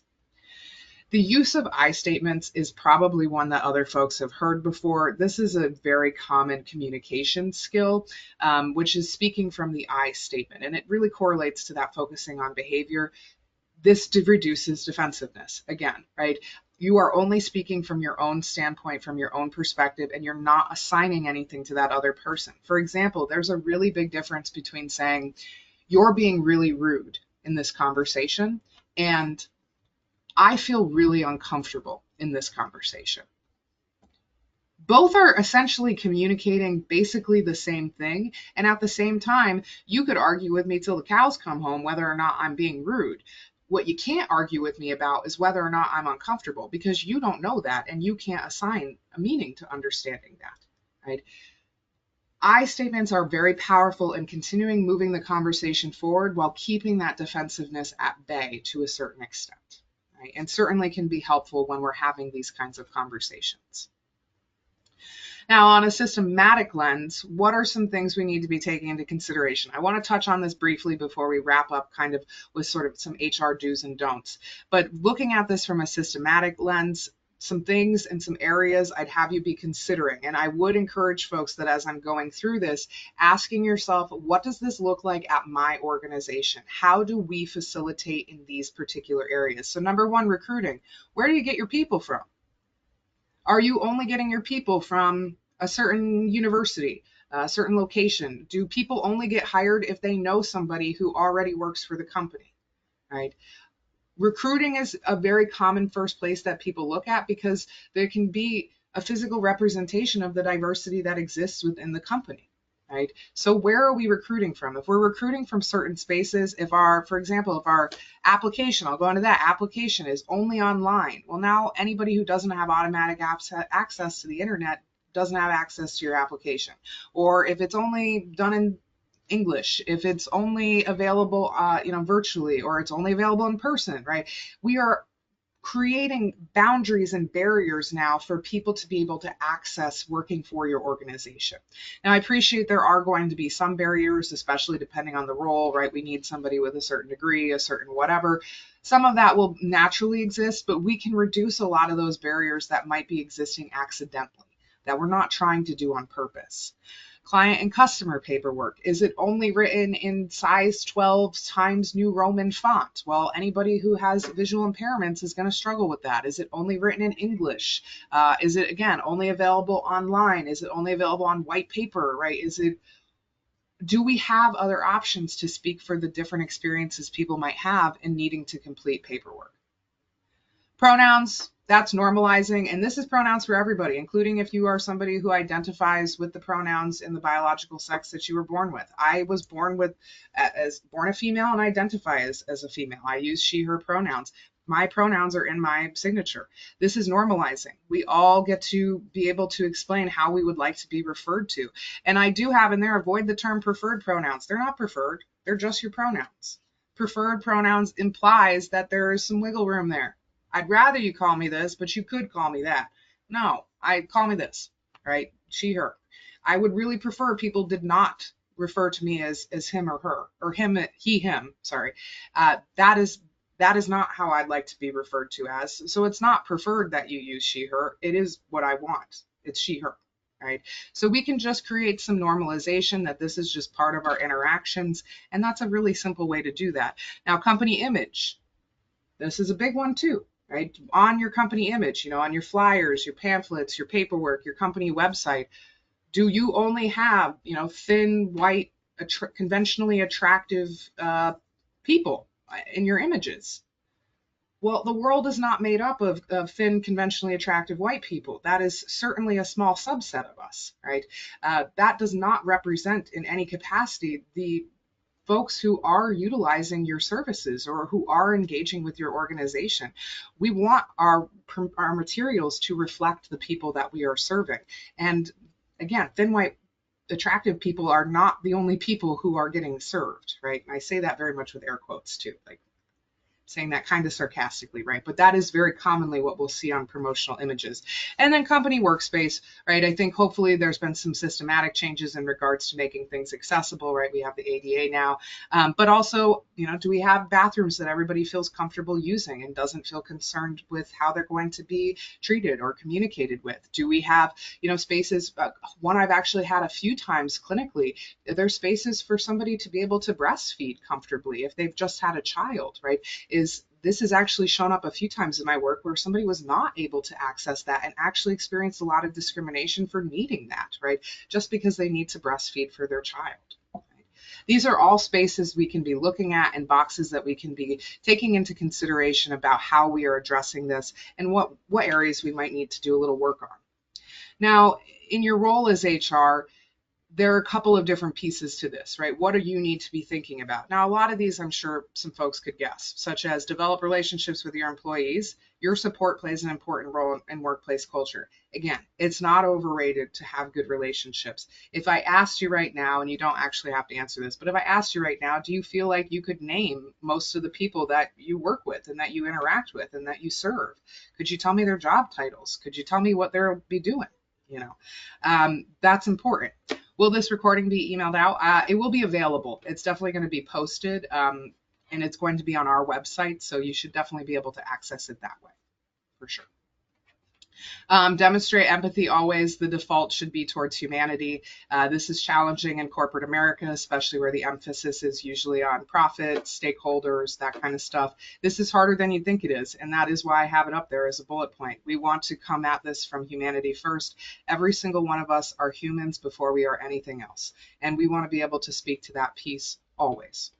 The use of I statements is probably one that other folks have heard before. This is a very common communication skill, which is speaking from the I statement. And it really correlates to that focusing on behavior. This reduces defensiveness again, right? You are only speaking from your own standpoint, from your own perspective, and you're not assigning anything to that other person. For example, there's a really big difference between saying, you're being really rude in this conversation, and I feel really uncomfortable in this conversation. Both are essentially communicating basically the same thing, and at the same time, you could argue with me till the cows come home whether or not I'm being rude. What you can't argue with me about is whether or not I'm uncomfortable, because you don't know that, and you can't assign a meaning to understanding that, right? I statements are very powerful in continuing moving the conversation forward while keeping that defensiveness at bay to a certain extent, right? And certainly can be helpful when we're having these kinds of conversations. Now, on a systematic lens, what are some things we need to be taking into consideration? I want to touch on this briefly before we wrap up kind of with sort of some HR do's and don'ts. But looking at this from a systematic lens, some things and some areas I'd have you be considering. And I would encourage folks that as I'm going through this, asking yourself, what does this look like at my organization? How do we facilitate in these particular areas? So number one, recruiting. Where do you get your people from? Are you only getting your people from a certain university, a certain location? Do people only get hired if they know somebody who already works for the company, right? Recruiting is a very common first place that people look at because there can be a physical representation of the diversity that exists within the company, right? So where are we recruiting from? If we're recruiting from certain spaces, for example, if our application, I'll go into that, application is only online, well, now anybody who doesn't have automatic access to the internet doesn't have access to your application. Or if it's only done in English, if it's only available, virtually, or it's only available in person, right? We are creating boundaries and barriers now for people to be able to access working for your organization. Now, I appreciate there are going to be some barriers, especially depending on the role, right? We need somebody with a certain degree, a certain whatever. Some of that will naturally exist, but we can reduce a lot of those barriers that might be existing accidentally, that we're not trying to do on purpose. Client and customer paperwork. Is it only written in size 12 times New Roman font? Well, anybody who has visual impairments is going to struggle with that. Is it only written in English? Is it, again, only available online? Is it only available on white paper, right? Do we have other options to speak for the different experiences people might have in needing to complete paperwork? Pronouns, that's normalizing, and this is pronouns for everybody, including if you are somebody who identifies with the pronouns in the biological sex that you were born with. I was born a female and identify as a female. I use she, her pronouns. My pronouns are in my signature. This is normalizing. We all get to be able to explain how we would like to be referred to. And I do have in there, avoid the term preferred pronouns. They're not preferred. They're just your pronouns. Preferred pronouns implies that there is some wiggle room there. I'd rather you call me this, but you could call me that. No, call me this, right? She, her. I would really prefer people did not refer to me as him or her, or him, he, him, sorry. That is not how I'd like to be referred to as. So it's not preferred that you use she, her. It is what I want. It's she, her, right? So we can just create some normalization that this is just part of our interactions. And that's a really simple way to do that. Now, company image. This is a big one too. Right? On your company image, on your flyers, your pamphlets, your paperwork, your company website, do you only have, thin, white, conventionally attractive people in your images? Well, the world is not made up of thin, conventionally attractive white people. That is certainly a small subset of us, right? That does not represent in any capacity the folks who are utilizing your services or who are engaging with your organization. We want our materials to reflect the people that we are serving. And again, thin, white, attractive people are not the only people who are getting served, right? And I say that very much with air quotes too, like saying that kind of sarcastically, right? But that is very commonly what we'll see on promotional images. And then company workspace, right? I think hopefully there's been some systematic changes in regards to making things accessible, right? We have the ADA now, but also, do we have bathrooms that everybody feels comfortable using and doesn't feel concerned with how they're going to be treated or communicated with? Do we have, spaces, one I've actually had a few times clinically, there's spaces for somebody to be able to breastfeed comfortably if they've just had a child, right? This has actually shown up a few times in my work where somebody was not able to access that and actually experienced a lot of discrimination for needing that, right? Just because they need to breastfeed for their child. Right? These are all spaces we can be looking at and boxes that we can be taking into consideration about how we are addressing this and what areas we might need to do a little work on. Now, in your role as HR, there are a couple of different pieces to this, right? What do you need to be thinking about? Now, a lot of these, I'm sure some folks could guess, such as develop relationships with your employees. Your support plays an important role in workplace culture. Again, it's not overrated to have good relationships. If I asked you right now, and you don't actually have to answer this, but if I asked you right now, do you feel like you could name most of the people that you work with and that you interact with and that you serve? Could you tell me their job titles? Could you tell me what they'll be doing? That's important. Will this recording be emailed out? It will be available. It's definitely going to be posted, and it's going to be on our website, so you should definitely be able to access it that way, for sure. Demonstrate empathy always. The default should be towards humanity. This is challenging in corporate America, especially where the emphasis is usually on profit, stakeholders, that kind of stuff. This is harder than you think it is, and that is why I have it up there as a bullet point. We want to come at this from humanity first. Every single one of us are humans before we are anything else, and we want to be able to speak to that piece always.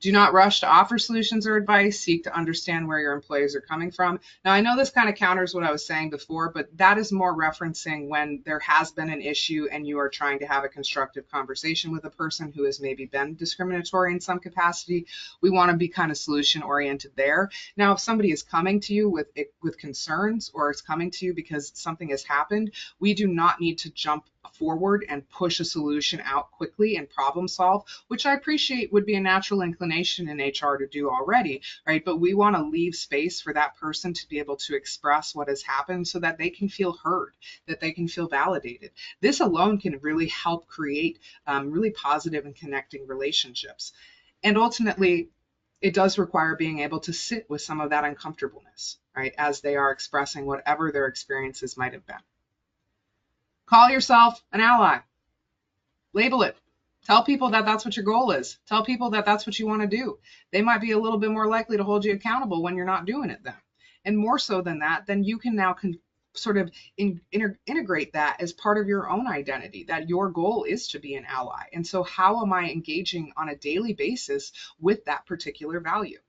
Do not rush to offer solutions or advice. Seek to understand where your employees are coming from. Now, I know this kind of counters what I was saying before, but that is more referencing when there has been an issue and you are trying to have a constructive conversation with a person who has maybe been discriminatory in some capacity. We want to be kind of solution oriented there. Now, if somebody is coming to you with concerns, or it's coming to you because something has happened, we do not need to jump forward and push a solution out quickly and problem solve, which I appreciate would be a natural inclination in HR to do already, right? But we want to leave space for that person to be able to express what has happened so that they can feel heard, that they can feel validated. This alone can really help create really positive and connecting relationships. And ultimately, it does require being able to sit with some of that uncomfortableness, right, as they are expressing whatever their experiences might have been. Call yourself an ally. Label it. Tell people that that's what your goal is. Tell people that that's what you want to do. They might be a little bit more likely to hold you accountable when you're not doing it then. And more so than that, then you can now sort of integrate that as part of your own identity, that your goal is to be an ally. And so how am I engaging on a daily basis with that particular value?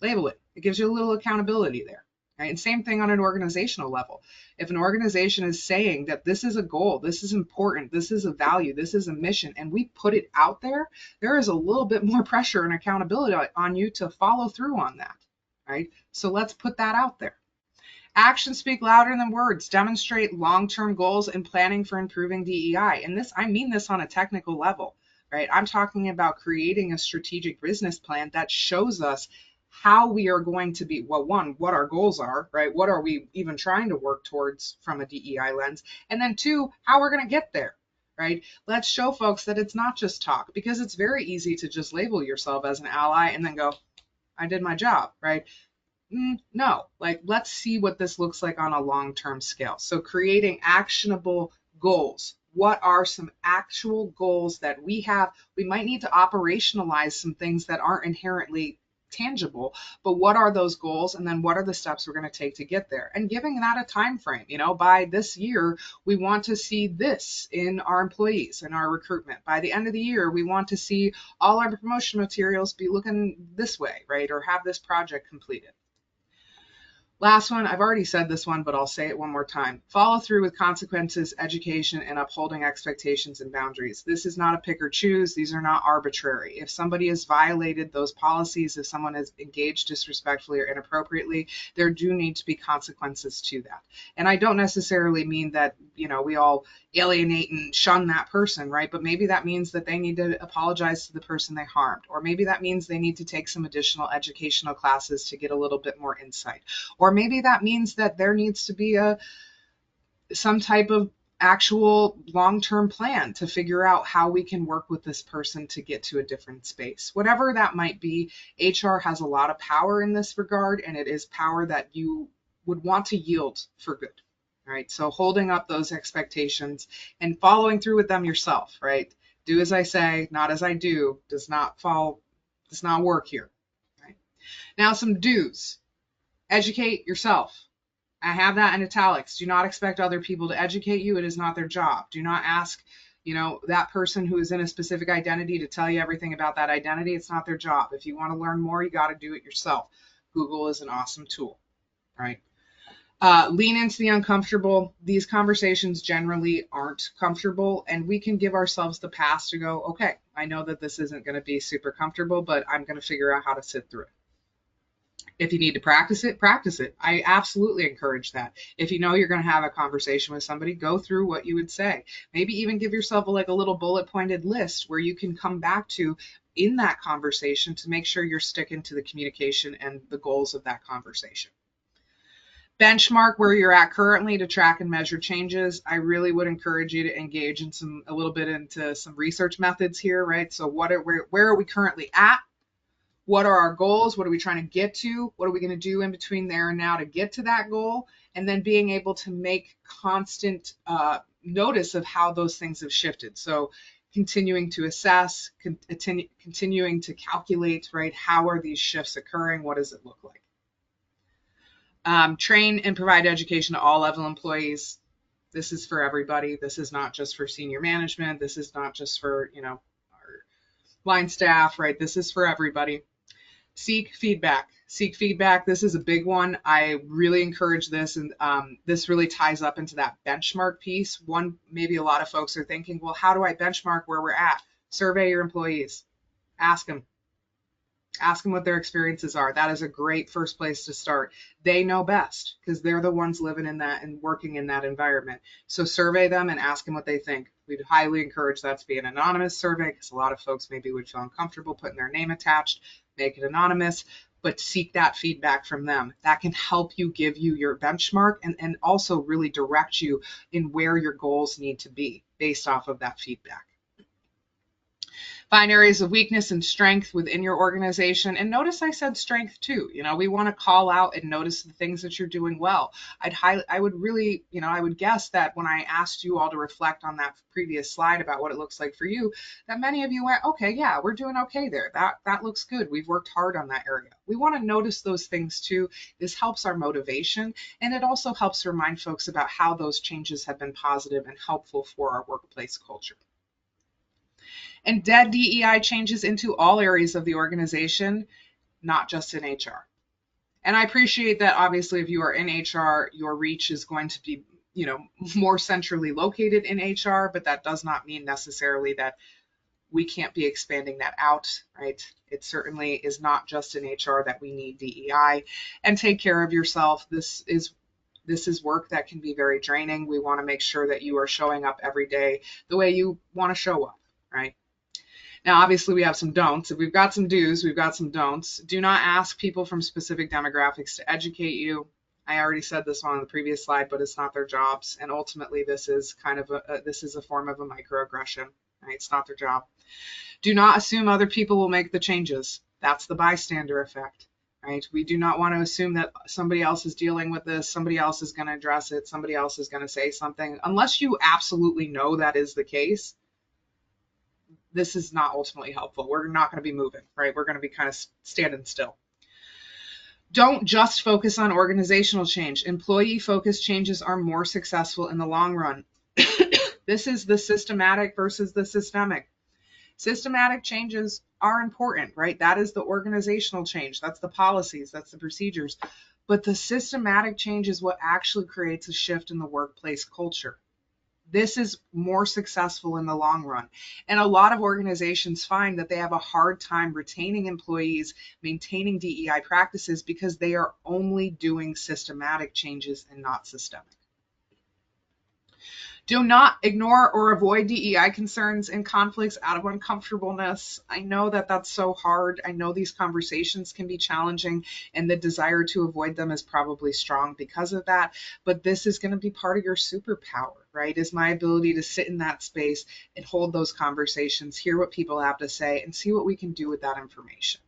Label it. It gives you a little accountability there. Right? And same thing on an organizational level. If an organization is saying that this is a goal, this is important, this is a value, this is a mission, and we put it out there, there is a little bit more pressure and accountability on you to follow through on that, right? So let's put that out there. Actions speak louder than words. Demonstrate long-term goals and planning for improving DEI. And this, I mean this on a technical level, right? I'm talking about creating a strategic business plan that shows us how we are going to be, well, one, what our goals are, right? What are we even trying to work towards from a DEI lens? And then two, how we're going to get there, right? Let's show folks that it's not just talk, because it's very easy to just label yourself as an ally and then go, I did my job, right? No, like, let's see what this looks like on a long-term scale. So creating actionable goals. What are some actual goals that we have? We might need to operationalize some things that aren't inherently tangible, but what are those goals, and then what are the steps we're going to take to get there, and giving that a time frame. By this year we want to see this in our employees and our recruitment. By the end of the year we want to see all our promotion materials be looking this way, right, or have this project completed. Last one, I've already said this one, but I'll say it one more time. Follow through with consequences, education, and upholding expectations and boundaries. This is not a pick or choose. These are not arbitrary. If somebody has violated those policies, if someone has engaged disrespectfully or inappropriately, there do need to be consequences to that. And I don't necessarily mean that, we all alienate and shun that person, right? But maybe that means that they need to apologize to the person they harmed. Or maybe that means they need to take some additional educational classes to get a little bit more insight. Or maybe that means that there needs to be some type of actual long-term plan to figure out how we can work with this person to get to a different space. Whatever that might be, HR has a lot of power in this regard, and it is power that you would want to yield for good. Right? So holding up those expectations and following through with them yourself, right? Do as I say, not as I do, does not work here. Right? Now, some do's. Educate yourself. I have that in italics. Do not expect other people to educate you. It is not their job. Do not ask, that person who is in a specific identity to tell you everything about that identity. It's not their job. If you want to learn more, you got to do it yourself. Google is an awesome tool, right? Lean into the uncomfortable. These conversations generally aren't comfortable, and we can give ourselves the pass to go, okay, I know that this isn't going to be super comfortable, but I'm going to figure out how to sit through it. If you need to practice it, practice it. I absolutely encourage that. If you know you're going to have a conversation with somebody, go through what you would say. Maybe even give yourself a little bullet pointed list where you can come back to in that conversation to make sure you're sticking to the communication and the goals of that conversation. Benchmark where you're at currently to track and measure changes. I really would encourage you to engage in a little bit into some research methods here, right? So where are we currently at? What are our goals? What are we trying to get to? What are we going to do in between there and now to get to that goal? And then being able to make constant notice of how those things have shifted. So continuing to assess, continuing to calculate, right? How are these shifts occurring? What does it look like? Train and provide education to all level employees. This is for everybody. This is not just for senior management. This is not just for, our line staff, right? This is for everybody. Seek feedback. Seek feedback. This is a big one. I really encourage this, and this really ties up into that benchmark piece. One, maybe a lot of folks are thinking, well, how do I benchmark where we're at? Survey your employees. Ask them. Ask them what their experiences are. That is a great first place to start. They know best because they're the ones living in that and working in that environment. So survey them and ask them what they think. We'd highly encourage that to be an anonymous survey because a lot of folks maybe would feel uncomfortable putting their name attached. Make it anonymous, but seek that feedback from them. That can help you give you your benchmark and also really direct you in where your goals need to be based off of that feedback. Find areas of weakness and strength within your organization. And notice I said strength too. We want to call out and notice the things that you're doing well. I would guess that when I asked you all to reflect on that previous slide about what it looks like for you, that many of you went, okay, yeah, we're doing okay there. That looks good. We've worked hard on that area. We want to notice those things too. This helps our motivation, and it also helps remind folks about how those changes have been positive and helpful for our workplace culture. And DEI changes into all areas of the organization, not just in HR. And I appreciate that obviously if you are in HR, your reach is going to be, more centrally located in HR, but that does not mean necessarily that we can't be expanding that out, right? It certainly is not just in HR that we need DEI. And take care of yourself. This is work that can be very draining. We want to make sure that you are showing up every day the way you want to show up, right? Now, obviously, we have some don'ts. If we've got some do's, we've got some don'ts. Do not ask people from specific demographics to educate you. I already said this on the previous slide, but it's not their jobs. And ultimately, this is a form of a microaggression. Right? It's not their job. Do not assume other people will make the changes. That's the bystander effect. Right? We do not want to assume that somebody else is dealing with this, somebody else is going to address it, somebody else is going to say something. Unless you absolutely know that is the case, this is not ultimately helpful. We're not going to be moving, right? We're going to be kind of standing still. Don't just focus on organizational change. Employee-focused changes are more successful in the long run. This is the systematic versus the systemic. Systematic changes are important, right? That is the organizational change. That's the policies. That's the procedures. But the systematic change is what actually creates a shift in the workplace culture. This is more successful in the long run. And a lot of organizations find that they have a hard time retaining employees, maintaining DEI practices because they are only doing systematic changes and not systemic. Do not ignore or avoid DEI concerns and conflicts out of uncomfortableness. I know that that's so hard. I know these conversations can be challenging and the desire to avoid them is probably strong because of that. But this is going to be part of your superpower, right? Is my ability to sit in that space and hold those conversations, hear what people have to say, and see what we can do with that information.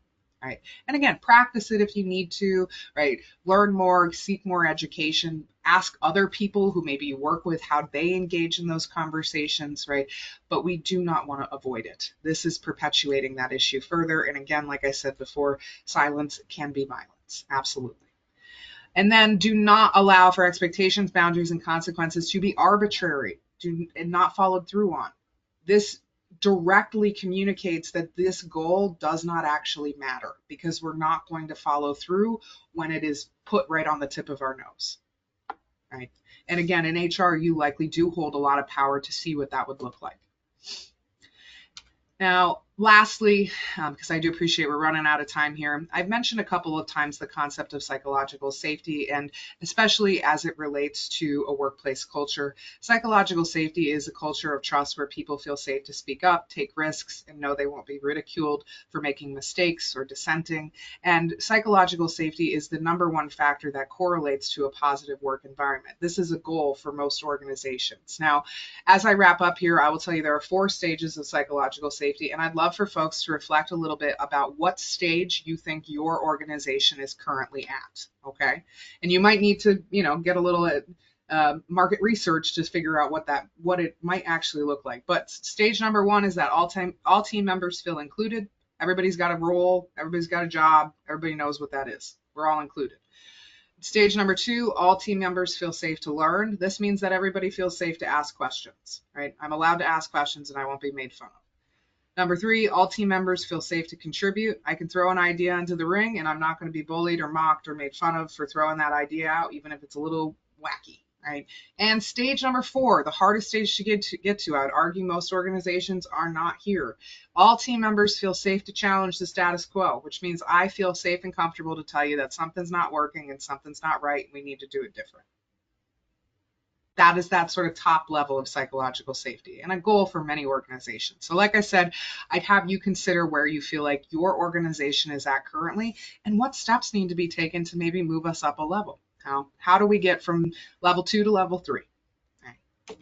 Right. And again, practice it if you need to, right? Learn more, seek more education, ask other people who maybe you work with how they engage in those conversations, right? But we do not want to avoid it. This is perpetuating that issue further. And again, like I said before, silence can be violence. Absolutely. And then do not allow for expectations, boundaries, and consequences to be arbitrary and not followed through on. This directly communicates that this goal does not actually matter because we're not going to follow through when it is put right on the tip of our nose, right? And again, in HR, you likely do hold a lot of power to see what that would look like. Now, Lastly, because I do appreciate we're running out of time here, I've mentioned a couple of times the concept of psychological safety, and especially as it relates to a workplace culture. Psychological safety is a culture of trust where people feel safe to speak up, take risks, and know they won't be ridiculed for making mistakes or dissenting. And psychological safety is the number one factor that correlates to a positive work environment. This is a goal for most organizations. Now, as I wrap up here, I will tell you there are 4 stages of psychological safety, and I'd love for folks to reflect a little bit about what stage you think your organization is currently at. Okay, and you might need to, get a little market research to figure out what it might actually look like. But stage number 1 is that all team members feel included. Everybody's got a role. Everybody's got a job. Everybody knows what that is. We're all included. Stage number 2, all team members feel safe to learn. This means that everybody feels safe to ask questions, right? I'm allowed to ask questions and I won't be made fun of. Number 3, all team members feel safe to contribute. I can throw an idea into the ring and I'm not going to be bullied or mocked or made fun of for throwing that idea out, even if it's a little wacky, right? And stage number 4, the hardest stage to get to, I would argue most organizations are not here. All team members feel safe to challenge the status quo, which means I feel safe and comfortable to tell you that something's not working and something's not right and we need to do it different. That is that sort of top level of psychological safety and a goal for many organizations. So like I said, I'd have you consider where you feel like your organization is at currently and what steps need to be taken to maybe move us up a level. How do we get from level 2 to level 3? Okay.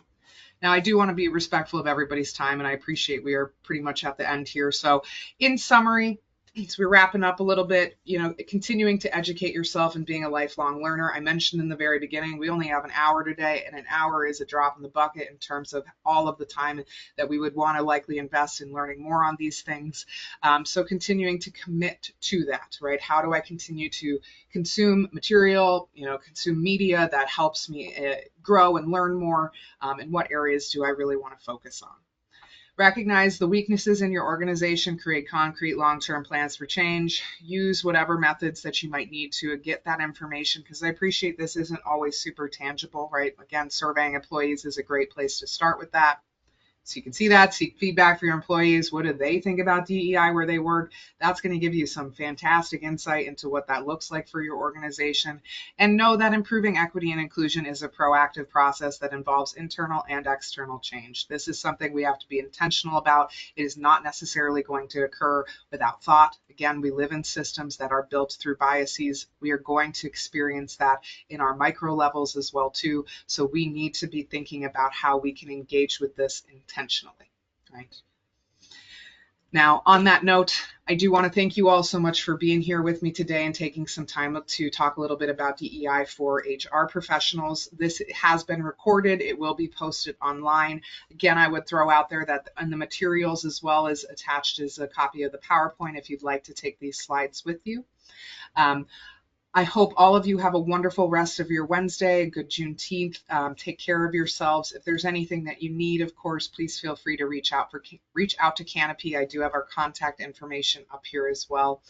Now, I do want to be respectful of everybody's time, and I appreciate we are pretty much at the end here. So in summary, as we're wrapping up a little bit, continuing to educate yourself and being a lifelong learner. I mentioned in the very beginning, we only have an hour today, and an hour is a drop in the bucket in terms of all of the time that we would want to likely invest in learning more on these things. So continuing to commit to that, right? How do I continue to consume material, consume media that helps me grow and learn more? And what areas do I really want to focus on? Recognize the weaknesses in your organization, create concrete long-term plans for change, use whatever methods that you might need to get that information, because I appreciate this isn't always super tangible, right? Again, surveying employees is a great place to start with that. So you can see that, seek feedback for your employees. What do they think about DEI where they work? That's going to give you some fantastic insight into what that looks like for your organization. And know that improving equity and inclusion is a proactive process that involves internal and external change. This is something we have to be intentional about. It is not necessarily going to occur without thought. Again, we live in systems that are built through biases. We are going to experience that in our micro levels as well too. So we need to be thinking about how we can engage with this intentionally, right? Now, on that note, I do want to thank you all so much for being here with me today and taking some time to talk a little bit about DEI for HR professionals. This has been recorded. It will be posted online. Again, I would throw out there that in the materials as well as attached is a copy of the PowerPoint if you'd like to take these slides with you. I hope all of you have a wonderful rest of your Wednesday, a good Juneteenth. Take care of yourselves. If there's anything that you need, of course, please feel free to reach out to Canopy. I do have our contact information up here as well.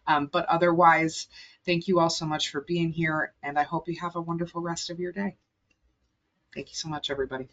But otherwise, thank you all so much for being here, and I hope you have a wonderful rest of your day. Thank you so much, everybody.